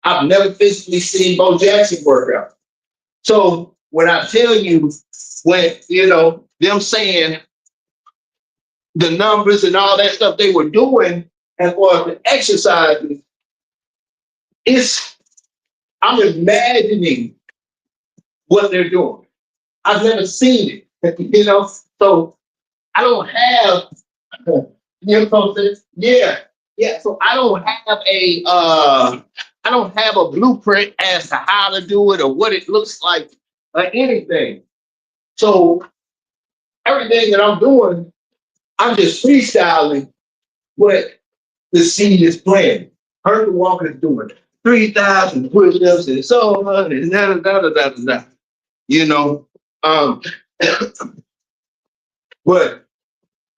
I've never physically seen Bo Jackson work out. So when I tell you, when, them saying the numbers and all that stuff they were doing as far as the exercises, I'm imagining what they're doing. I've never seen it, so I don't have, so I don't have a blueprint as to how to do it or what it looks like or anything. So everything that I'm doing, I'm just freestyling what the seed is planting. Herschel Walker is doing 3,000 push-ups and so on and da. But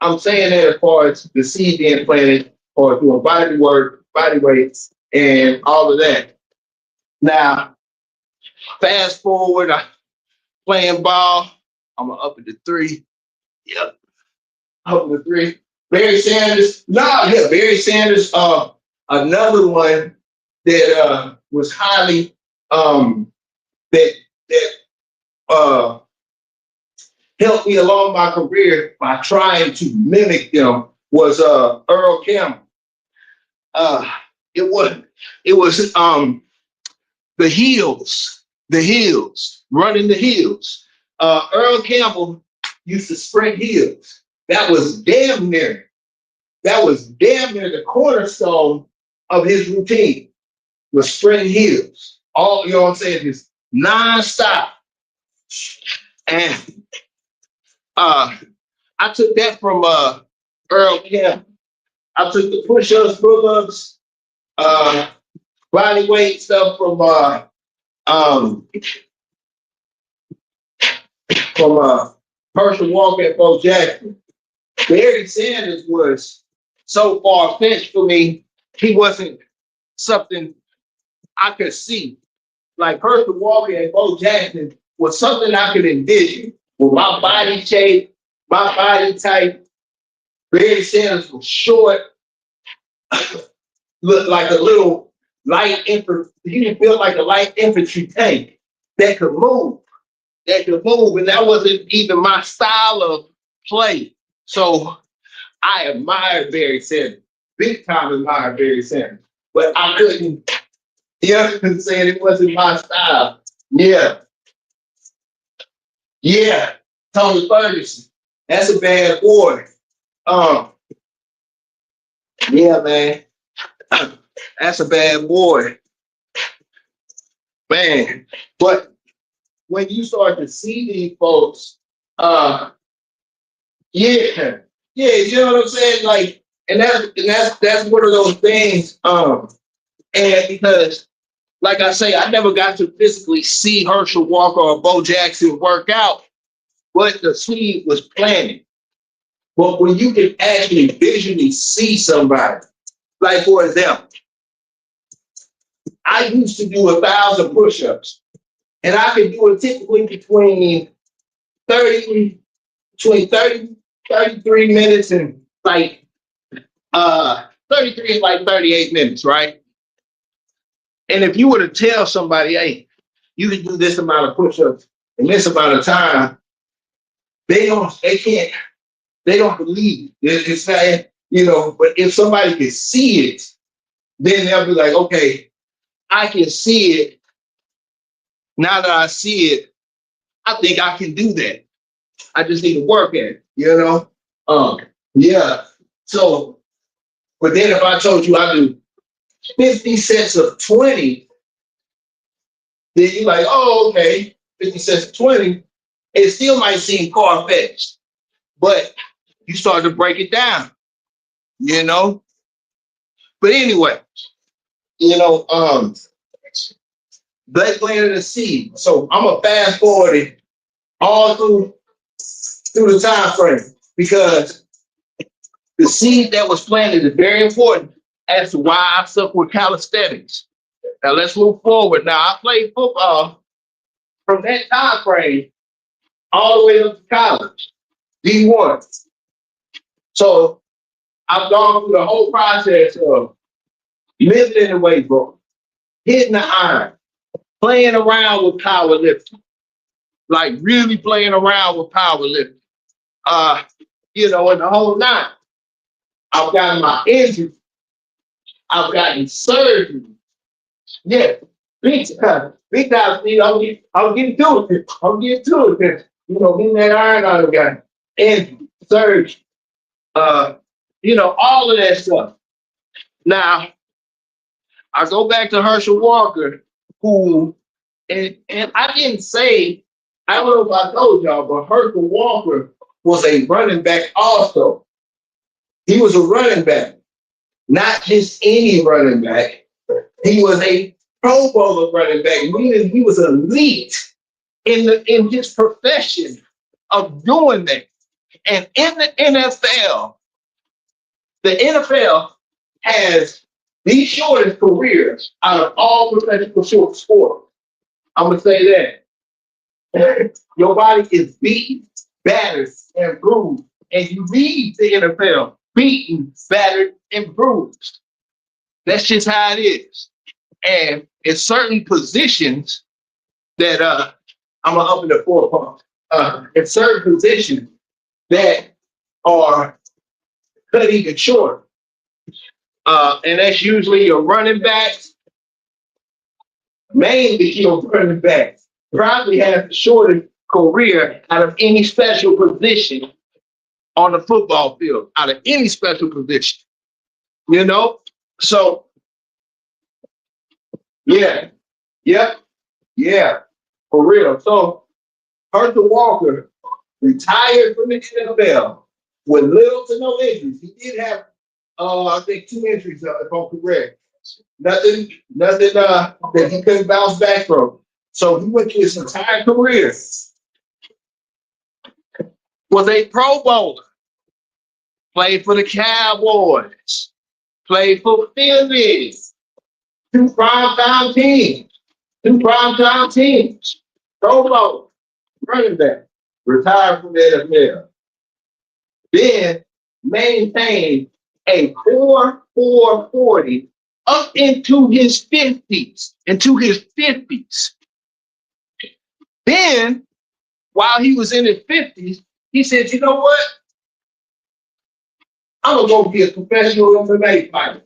I'm saying that as far as the seed being planted or doing body work, body weights, and all of that. Now, fast forward, I'm playing ball. I'm up at the 3. Yep. Up at the 3. Barry Sanders. Barry Sanders, another one that was highly that helped me along my career by trying to mimic them was Earl Campbell. It was the hills, running the hills. Earl Campbell used to sprint hills. That was damn near, that was damn near the cornerstone of his routine was sprinting hills. All you know what I'm saying is nonstop. And I took that from Earl Campbell. I took the push-ups, pull-ups, body weight stuff um from Herschel Walker and Bo Jackson. Barry Sanders was so far-fetched for me. He wasn't something I could see. Like Herschel Walker and Bo Jackson was something I could envision. With my body shape, my body type, Barry Sanders was short, looked like a little light infantry. He built like a light infantry tank that could move, and that wasn't even my style of play. So I admired Barry Sanders, big time admired Barry Sanders, but I couldn't. Yeah, saying it wasn't my style. Yeah, yeah. Tony Ferguson, that's a bad boy. Um, yeah, man, that's a bad boy, man. But when you start to see these folks, uh, yeah, yeah, you know what I'm saying? Like, and that's one of those things. And because, like I say, I never got to physically see Herschel Walker or Bo Jackson work out, but the seed was planted. But when you can actually visually see somebody, like for example, I used to do 1,000 push-ups, and I could do it typically 30, between 30, 33 minutes and like 33 and like 38 minutes, right? And if you were to tell somebody, hey, you can do this amount of push-ups in this amount of time, they don't believe. It's not, but if somebody can see it, then they'll be like, okay, I can see it. Now that I see it, I think I can do that. I just need to work at it. Yeah. So, but then if I told you I do 50 sets of 20, then you're like, oh, okay, 50 cents of 20. It still might seem far-fetched, but you start to break it down, you know? But anyway, you know, um, Black Land of the Sea. So I'm gonna fast forward it all through the time frame because the seed that was planted is very important as to why I stuck with calisthenics. Now let's move forward. Now I played football from that time frame all the way up to college, D1. So I've gone through the whole process of living in the weight room, hitting the iron, playing around with powerlifting, like really playing around with powerlifting. And the whole nine. I've gotten my injuries. I've gotten surgery. Yeah, big time. Big time. I'm getting to it. I'm getting to it. Getting that iron out of guy. Injury, surgery. All of that stuff. Now, I go back to Herschel Walker, who, and I didn't say, I don't know if I told y'all, but Herschel Walker was a running back also. He was a running back, not just any running back. He was a Pro Bowler running back, meaning he was elite in his profession of doing that. And in the NFL has the shortest careers out of all professional sports. I'm gonna say that. Your body is beaten, battered, and bruised. And you leave the NFL beaten, battered, and bruised. That's just how it is. And in certain positions that I'm gonna open the floor in certain positions that are cut even short. And that's usually your running backs, Maine became running back. Probably has the shortest career out of any special position on the football field, out of any special position. You know? So, yeah, yep, yeah, for real. So, Herschel Walker retired from the NFL with little to no injuries. He did have, I think, 2 injuries, if I'm correct. Nothing that he couldn't bounce back from. So he went through his entire career, was a Pro Bowler, played for the Cowboys, played for Philly, two primetime teams, Pro Bowl, running back, retired from the NFL. Then maintained a 4.40 up into his 50s, Then, while he was in his 50s, he said, you know what? I'm gonna go be a professional MMA fighter.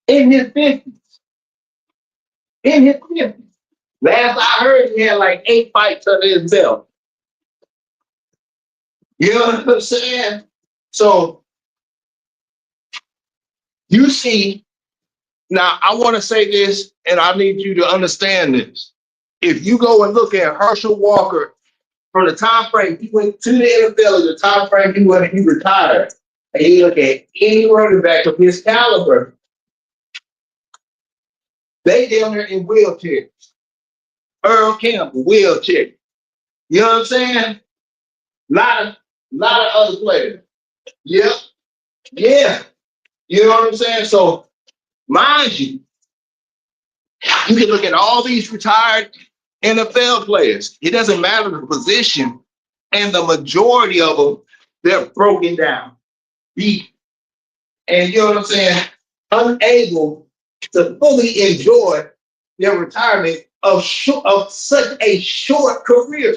In his 50s. Last I heard, he had like 8 fights under his belt. You know what I'm saying? So you see, now I want to say this, and I need you to understand this. If you go and look at Herschel Walker from the time frame he went to the NFL, the time frame he retired, and you look at any running back of his caliber, they down there in wheelchairs. Earl Campbell, wheelchair. You know what I'm saying? Lot of other players. Yep. Yeah. You know what I'm saying? So mind you, you can look at all these retired NFL players. It doesn't matter the position, and the majority of them, they're broken down, beat, and you know what I'm saying, unable to fully enjoy their retirement of such a short career,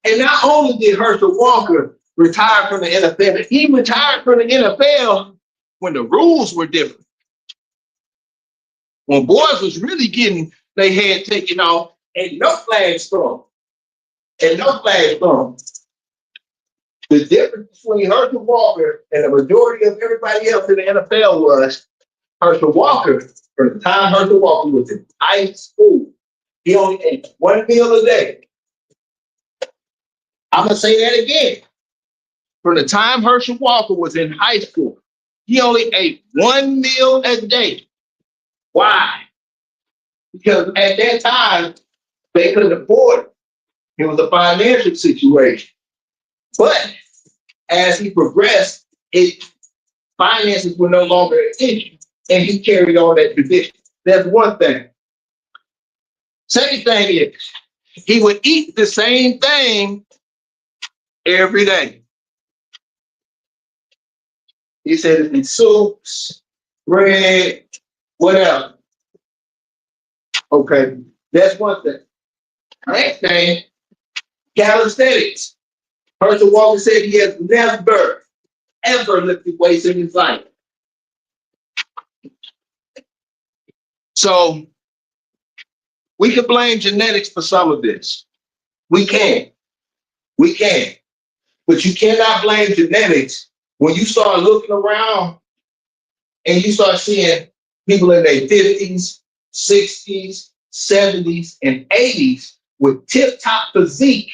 And not only did Herschel Walker retire from the NFL, he retired from the NFL when the rules were different. When boys was really getting their head taken off and no flags thrown. The difference between Herschel Walker and the majority of everybody else in the NFL was Herschel Walker, from the time Herschel Walker was in high school, he only ate 1 meal a day. I'm going to say that again. From the time Herschel Walker was in high school, he only ate 1 meal a day. Why? Because at that time, they couldn't afford it. It was a financial situation. But as he progressed, finances were no longer an issue, and he carried on that tradition. That's one thing. Second thing is, he would eat the same thing every day. He said it'd be soups, bread, whatever. Okay, that's one thing. Next thing, calisthenics. Herschel Walker said he has never, ever lifted weights in his life. So we can blame genetics for some of this. We can. But you cannot blame genetics when you start looking around and you start seeing people in their 50s, 60s, 70s, and 80s with tip-top physique,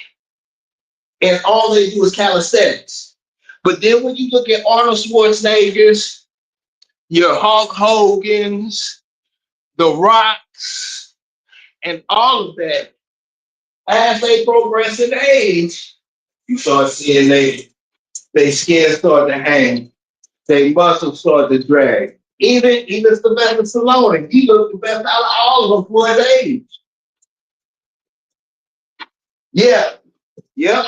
and all they do is calisthenics. But then when you look at Arnold Schwarzenegger's, your Hulk Hogan's, The Rock's, and all of that, as they progress in age, you start seeing they skin start to hang, their muscles start to drag. Even Sylvester Stallone, he looked the best out of all of them for his age. Yeah, yep,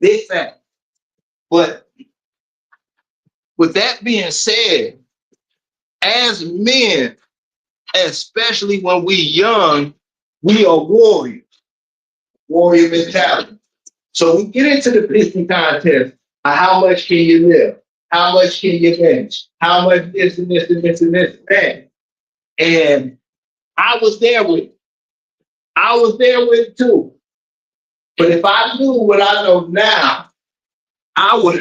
big fact. But with that being said, as men, especially when we young, we are warrior mentality. So we get into the pitching contest. How much can you lift? How much can you bench? How much this and this and this and this and that? And I was there with it. I was there with it too. But if I knew what I know now, I would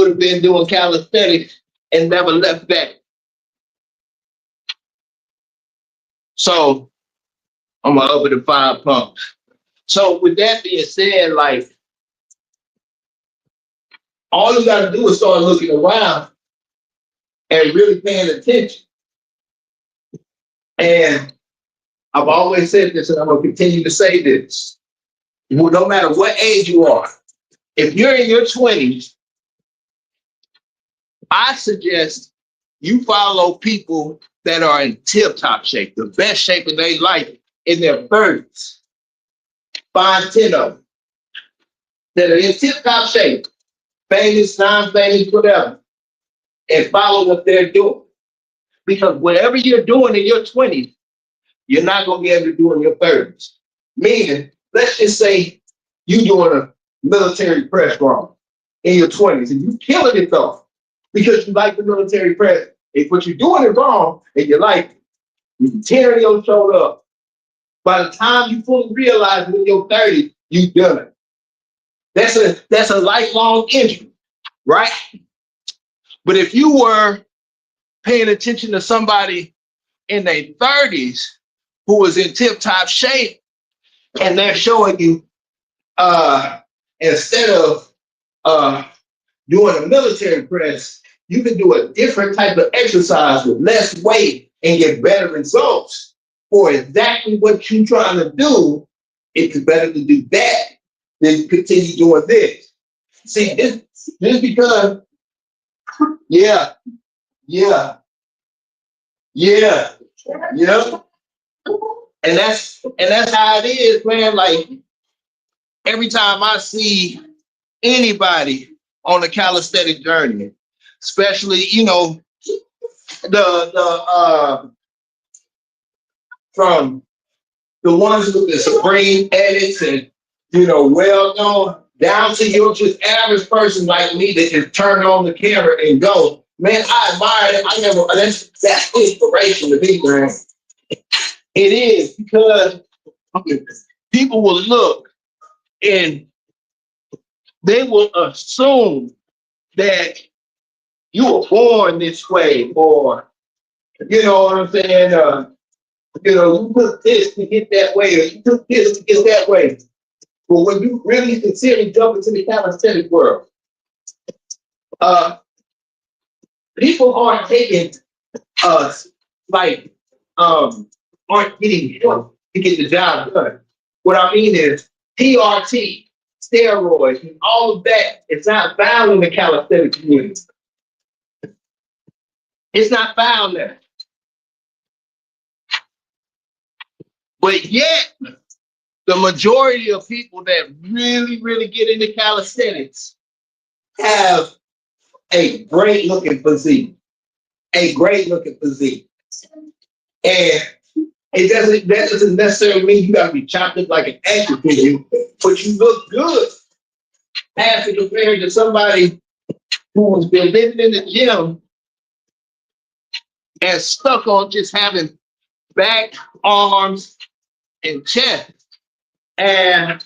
have been doing calisthenics and never left that. So I'm gonna up it to 5 pumps. So with that being said, like all you gotta do is start looking around and really paying attention. And I've always said this, and I'm gonna continue to say this. Well, no matter what age you are, if you're in your 20s, I suggest you follow people that are in tip-top shape, the best shape of their life in their 30s. Find 10 of them that are in tip-top shape, famous, non-famous, whatever, and follow what they're doing. Because whatever you're doing in your 20s, you're not going to be able to do in your 30s. Meaning, let's just say you doing a military press wrong in your 20s and you killing it though because you like the military press. If what you're doing is wrong and you like it, you tearing your shoulder up. By the time you fully realize in your 30s, you've done it. That's a lifelong injury, right? But if you were paying attention to somebody in their 30s who was in tip-top shape and they're showing you instead of doing a military press, you can do a different type of exercise with less weight and get better results for exactly what you're trying to do. It's better to do that than continue doing this. See, this because, yeah, yeah, yeah, yeah. And that's how it is, man. Like every time I see anybody on the calisthenic journey, especially, the from the ones with the supreme edits and well known down to your just average person like me that can turn on the camera and go, man, I admire it. I never that's inspiration to me, man. It is because people will look and they will assume that you were born this way, or you know what I'm saying? You took this to get that way, or you took this to get that way. But when you really sincerely jump into the calisthenic world, uh, people aren't taking us like aren't getting help to get the job done. What I mean is PRT, steroids, and all of that is not found in the calisthenic community. It's not found there. But yet, the majority of people that really, really get into calisthenics have a great looking physique. A great looking physique. And that doesn't necessarily mean you gotta be chopped up like an action figure, but you look good as compared to somebody who's been living in the gym and stuck on just having back, arms, and chest. And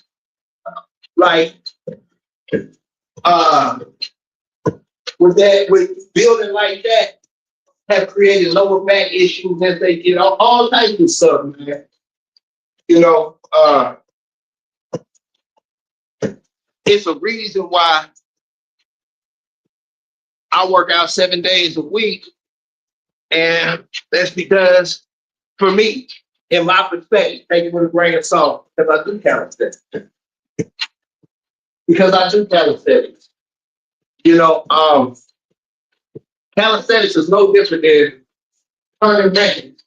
like with building like that, have created lower back issues as they get all types of stuff, man. It's a reason why I work out 7 days a week. And that's because, for me, in my perspective, take it with a grain of salt, because I do calisthenics. Because I do calisthenics. Calisthenics is no different than turning wrenches,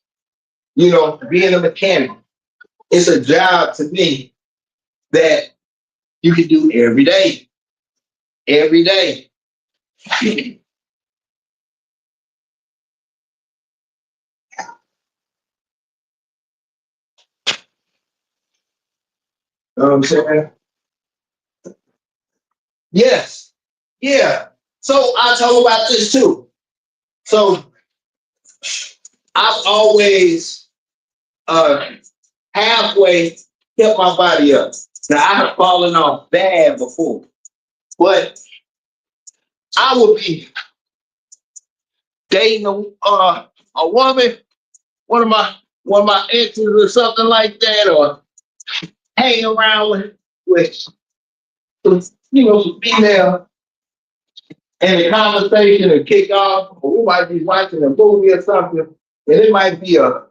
being a mechanic. It's a job to me that you can do every day. Every day. You know what I'm saying? Yes. Yeah. So I talk about this too. So I've always uh halfway kept my body up. Now I have fallen off bad before, but I would be dating a woman, one of my one of my exes or something like that, or hanging around with some, some female, and the conversation and kick off, or we might be watching a movie or something, and it might be a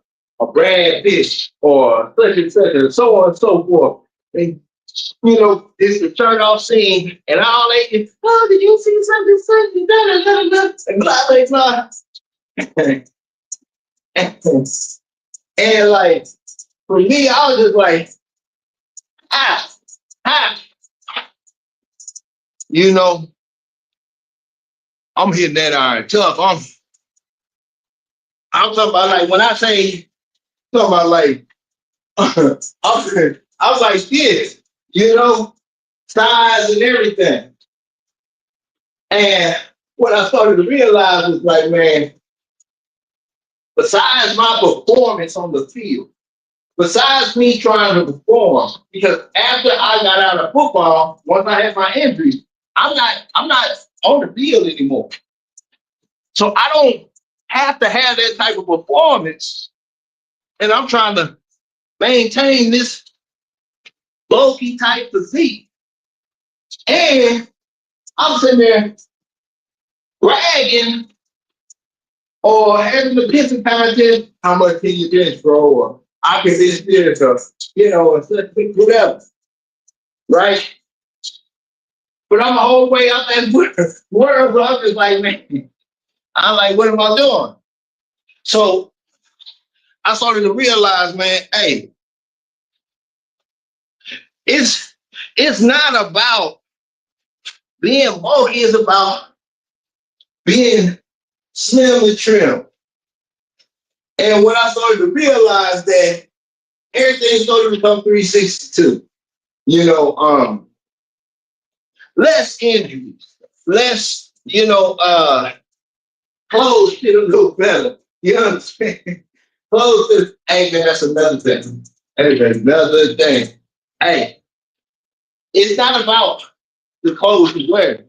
Brad Pitt or such, and so on and so forth. And it's the turn off scene, and all they can, oh, did you see something, something, da, da, da, da, and blah, blah, blah. And like, for me, I was just like, ah, ah, you know, I'm hitting that iron tough. I'm talking about like when I say talking about like I was like this, size and everything. And what I started to realize was like, man, besides my performance on the field, besides me trying to perform, because after I got out of football, once I had my injury, I'm not on the field anymore. So I don't have to have that type of performance. And I'm trying to maintain this bulky type physique. And I'm sitting there bragging or having the pissing contest, how much can you bench, bro? Or I can bench this, or or whatever. Right? But I'm the whole way up that world, bro. I'm just like, man, I'm like, what am I doing? So I started to realize, man, hey, it's not about being bulky, it's about being slim and trim. And when I started to realize that everything started to become 362, less injuries, less, clothes fit a little better. You understand? Clothes fit, hey man, that's another thing. Hey, that's another thing. Hey, it's not about the clothes you wear.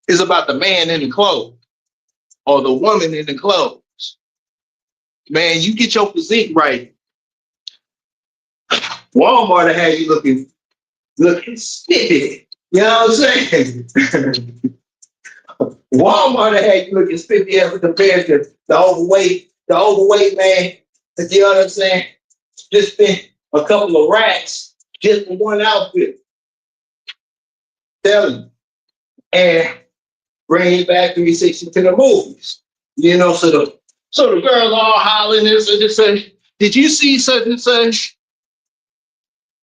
It's about the man in the clothes or the woman in the clothes. Man, you get your physique right. Walmart had you looking spiffy. You know what I'm saying? Walmart had you looking spiffy as compared to the overweight man. You know what I'm saying? Just spent a couple of racks just for one outfit. Telling you. And bring it back 360 to the movies. So the girls all hollering this and say, did you see such and such?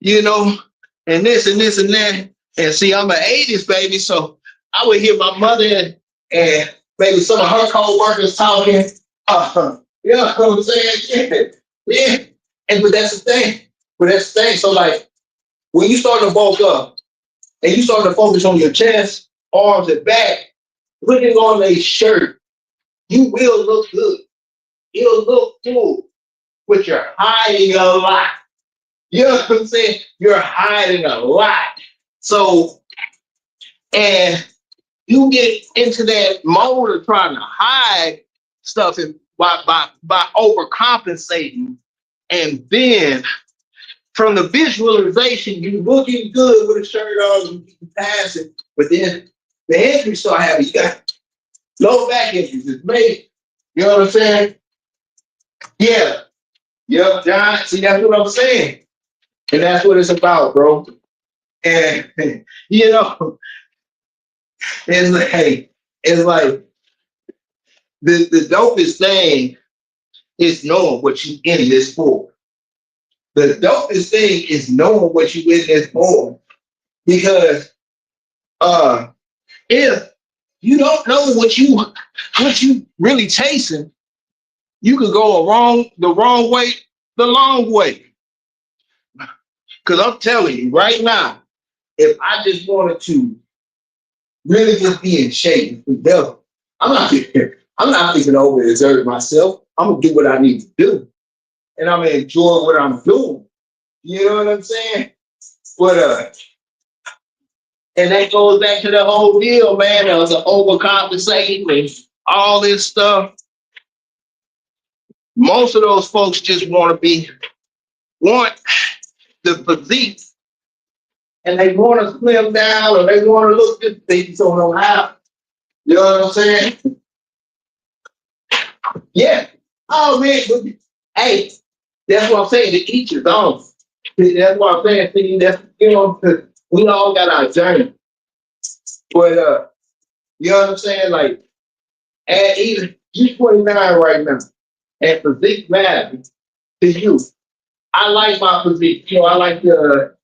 And this and this and that. And see, I'm an 80s baby, so I would hear my mother and maybe some of her co-workers talking. You know what I'm saying? Yeah. But that's the thing. So like when you start to bulk up and you start to focus on your chest, arms, and back, putting on a shirt, you will look good. You'll look cool, but you're hiding a lot. You know what I'm saying? You're hiding a lot. So, and you get into that mode of trying to hide stuff and by overcompensating, and then from the visualization, you looking good with a shirt on, you passing, but then the injuries start happening. You got low back injuries. It's made. You know what I'm saying? Yeah. Yep, John. See, that's what I'm saying. And that's what it's about, bro. And it's like the dopest thing is knowing what you in this for. The dopest thing is knowing what you in this for. Because if you don't know what you really chasing, you could go the wrong way, the long way. Because I'm telling you right now, if I just wanted to really just be in shape, I'm not here. I'm not thinking over exert myself. I'm gonna do what I need to do, and I'm gonna enjoy what I'm doing. You know what I'm saying? But and that goes back to the whole deal, man. There was an overcompensating and all this stuff. Most of those folks just want the physique, and they want to slim down, or they want to look good. They just don't know how. You know what I'm saying? Yeah. Oh man, but, hey, that's what I'm saying. To each his own. That's what I'm saying. See, that's, you know, 'cause we all got our journey. But you know what I'm saying? Like, and even you 29 right now, and physique matters to you. I like my physique. You know, I like the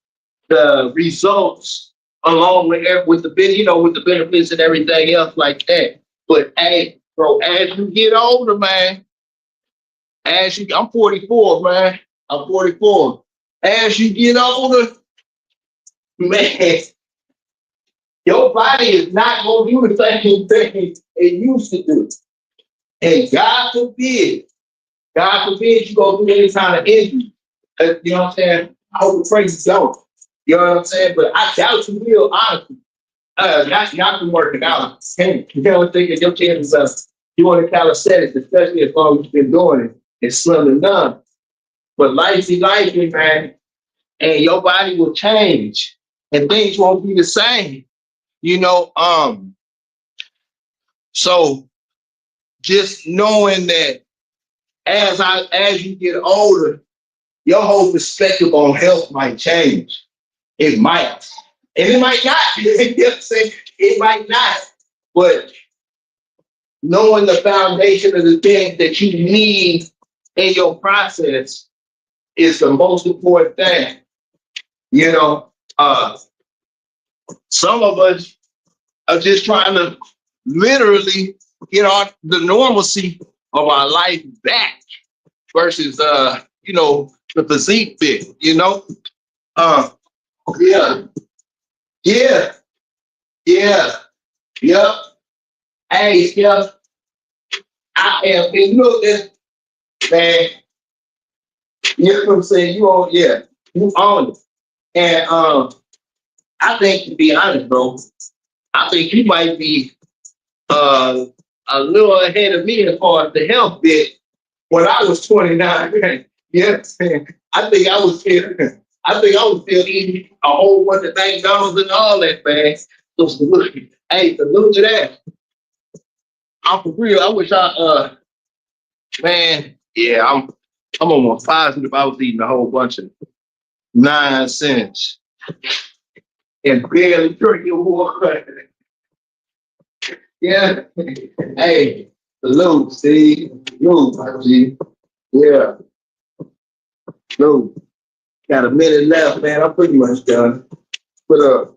results along with the you know, with the benefits and everything else like that. But hey, bro, as you get older, man, I'm 44, man. I'm 44. As you get older, man, your body is not gonna do the same thing it used to do. And God forbid you go through any kind of injury. You know what I'm saying? I hope the praise don't. You know what I'm saying? But I doubt you will, honestly. Not from working out. Hey, you know what I'm saying? Your chances of doing the calisthenics, especially as long as you've been doing it, is slim and none. But life be life, man, and your body will change, and things won't be the same. You know, so just knowing that as you get older, your whole perspective on health might change. It might. And it might not. You know what I'm saying? It might not. But knowing the foundation of the things that you need in your process is the most important thing. You know, some of us are just trying to literally get the normalcy of our life back versus you know, the physique bit, you know? Uh yeah, yeah, yeah, yep. Hey, yeah, I am and look at man, you know what I'm saying? You on yeah, you on it. And I think to be honest, bro, I think you might be uh a little ahead of me as far as the health bit when I was 29. Yes, I think I was still, I think I was still eating a whole bunch of McDonald's and all that, man. So salute, hey, salute to that. I'm for real. I wish man, yeah, I'm almost positive I was eating a whole bunch of nonsense and barely drinking water. Yeah, hey, salute, Steve, salute, G. Yeah, salute. Got a minute left, man. I'm pretty much done. But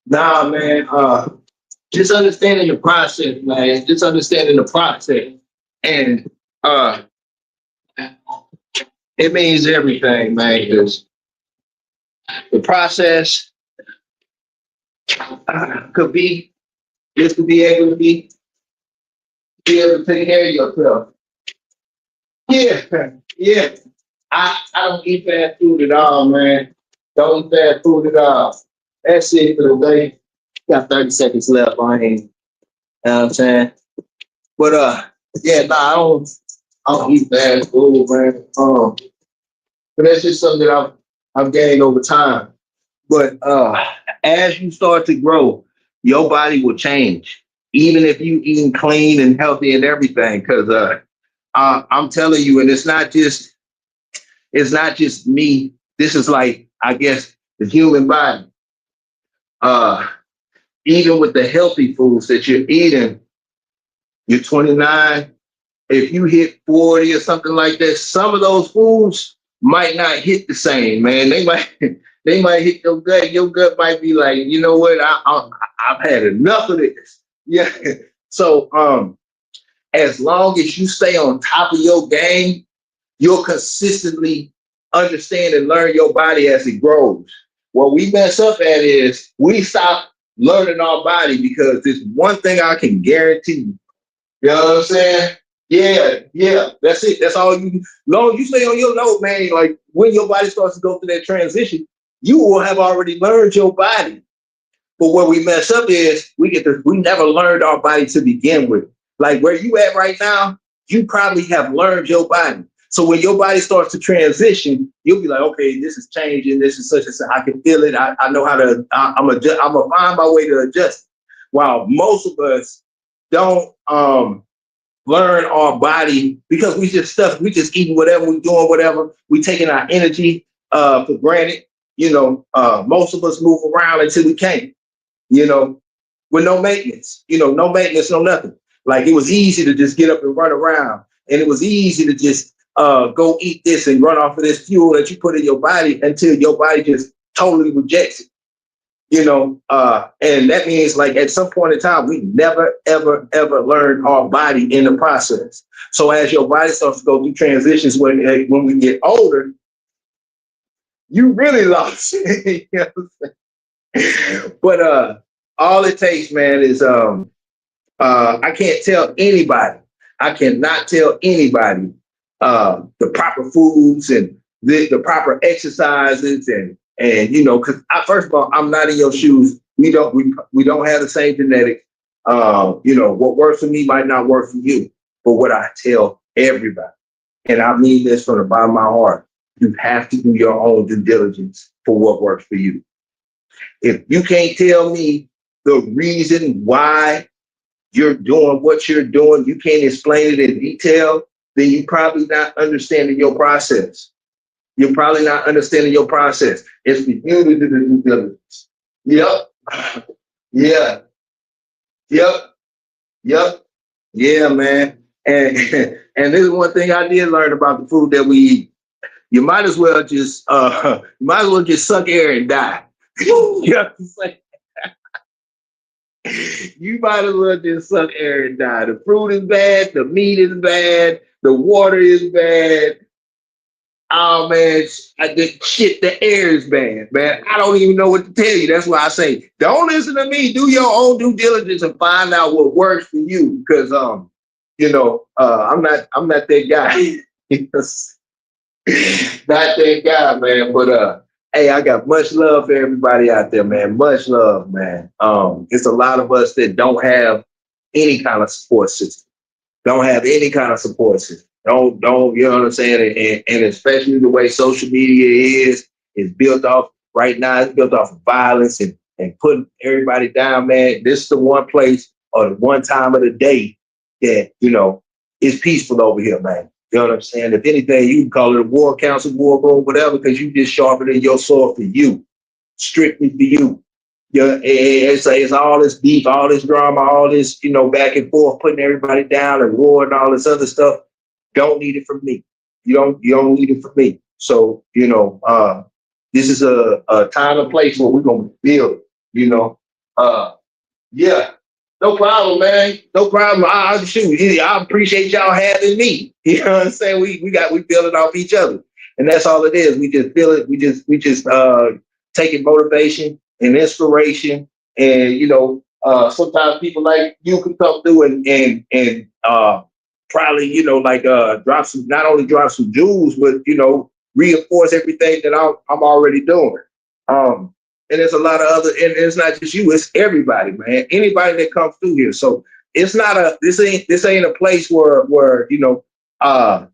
nah, man. Just understanding the process, man. Just understanding the process, and uh, it means everything, man. Because the process could be just to be able to be able to take care of yourself. Yeah, yeah. I don't eat fast food at all, man. Don't eat fast food at all. That's it for the day. Got 30 seconds left. I ain't. You know what I'm saying? But yeah, nah, I don't eat fast food, man. But that's just something that I've gained over time. But as you start to grow, your body will change, even if you eating clean and healthy and everything. Because I'm telling you, and it's not just me. This is like, I guess, the human body. Uh, Even with the healthy foods that you're eating, you're 29. If you hit 40 or something like that, some of those foods might not hit the same, man. They might they might hit your gut. Your gut might be like, you know what, I've had enough of this. Yeah. So as long as you stay on top of your game, you'll consistently understand and learn your body as it grows. What we mess up at is we stop learning our body because there's one thing I can guarantee you. You know what I'm saying? Yeah, yeah. That's it. That's all you. Long as you stay on your note, man. Like when your body starts to go through that transition, you will have already learned your body. But where we mess up is we never learned our body to begin with. Like where you at right now, you probably have learned your body. So when your body starts to transition, you'll be like, okay, this is changing. This is such and such. I can feel it. I know how to. I'm gonna find my way to adjust. While most of us don't learn our body because we just stuff. We just eating whatever we doing, whatever we taking our energy for granted. Most of us move around until we can't with no maintenance, no maintenance, no nothing. Like it was easy to just get up and run around. And it was easy to just go eat this and run off of this fuel that you put in your body until your body just totally rejects it. And that means like at some point in time, we never, ever, ever learned our body in the process. So as your body starts to go through transitions when we get older, you really lost it. But all it takes, man, is I can't tell anybody. I cannot tell anybody the proper foods and the proper exercises and because first of all, I'm not in your shoes. We don't have the same genetics. What works for me might not work for you. But what I tell everybody, and I mean this from the bottom of my heart, you have to do your own due diligence for what works for you. If you can't tell me the reason why you're doing what you're doing, you can't explain it in detail, then you're probably not understanding your process. You're probably not understanding your process. It's for you to do the due diligence. Yep. Yeah. Yep. Yep. Yeah, man. And and this is one thing I did learn about the food that we eat. You might as well just suck air and die. You know what I'm saying? You might as well just suck air and die. The fruit is bad, the meat is bad, the water is bad. Oh man, the air is bad, man. I don't even know what to tell you. That's why I say, don't listen to me. Do your own due diligence and find out what works for you. Because I'm not that guy. Not that guy, man. But hey, I got much love for everybody out there, man. Much love, man. It's a lot of us that don't have any kind of support system. Don't have any kind of support system. Don't, you know what I'm saying? And especially the way social media is built off right now, it's built off of violence and putting everybody down, man. This is the one place or the one time of the day that, is peaceful over here, man. You know what I'm saying? If anything, you can call it a war council, war room, whatever, because you just sharpening your sword for you, strictly for you. Yeah, it's all this beef, all this drama, all this, back and forth, putting everybody down and war and all this other stuff. Don't need it from me. You don't need it from me. So, this is a time and place where we're gonna build, you know. Yeah. No problem, man. No problem. I appreciate y'all having me. You know what I'm saying? We build it off each other. And that's all it is. We just feel it. We just taking motivation and inspiration. And sometimes people like you can come through and probably, drop some, not only drop some jewels, but reinforce everything that I'm already doing. And there's a lot of other, and it's not just you, it's everybody, man. Anybody that comes through here. So it's not this ain't a place where trying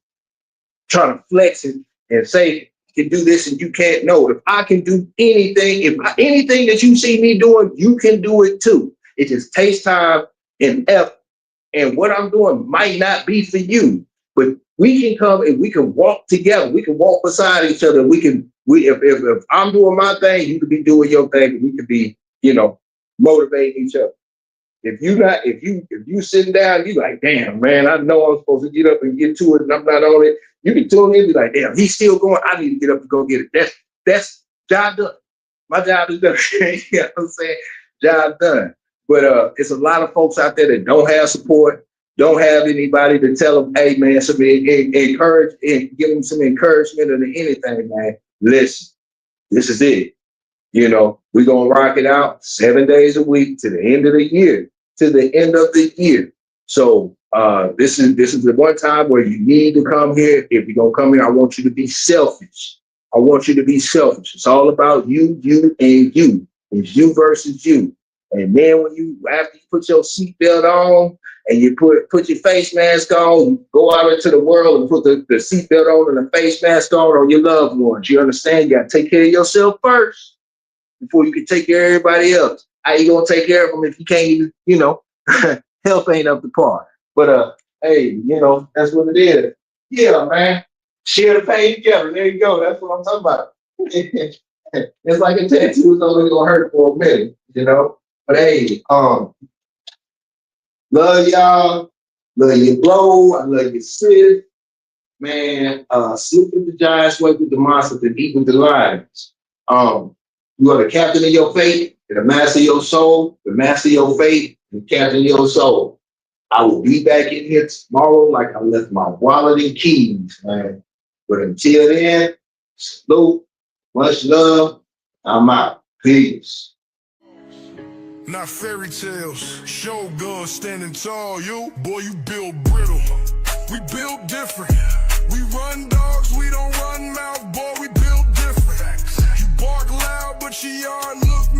to flex and say you can do this and you can't. No, if I can do anything, anything that you see me doing, you can do it too. It just takes time and effort. And what I'm doing might not be for you, but we can come and we can walk together. We can walk beside each other. If I'm doing my thing, you could be doing your thing. We could be, motivating each other. If you sitting down, you like, damn, man, I know I'm supposed to get up and get to it, and I'm not on it. You can tune in and be like, damn, he's still going. I need to get up and go get it. That's job done. My job is done. You know what I'm saying? Job done. But it's a lot of folks out there that don't have support, don't have anybody to tell them, hey, man, encourage and give them some encouragement or anything, man. Listen, this is it. We're going to rock it out 7 days a week to the end of the year, So This is the one time where you need to come here. If you're gonna come here, I want you to be selfish. I want you to be selfish. It's all about you, you, and you. It's you versus you. And then when you after you put your seatbelt on and you put your face mask on, you go out into the world and put the seatbelt on and the face mask on your loved ones. You understand? You gotta take care of yourself first before you can take care of everybody else. How you gonna take care of them if you can't even, health ain't up to par. But hey, that's what it is. Yeah, man. Share the pain together. There you go. That's what I'm talking about. It's like a tattoo, it's only gonna hurt for a minute. But hey, love y'all. Love your bro. I love your sis. Man, sleep with the giants, wake with the monsters, and eat with the lions. You are the captain of your fate and the master of your soul, the master of your fate and the captain of your soul. I will be back in here tomorrow like I left my wallet and keys, man. But until then, salute, much love. I'm out. Peace. Not fairy tales, Shogun standing tall. You, boy, you build brittle. We build different. We run dogs, we don't run mouth, boy, we build different. You bark loud, but your yard look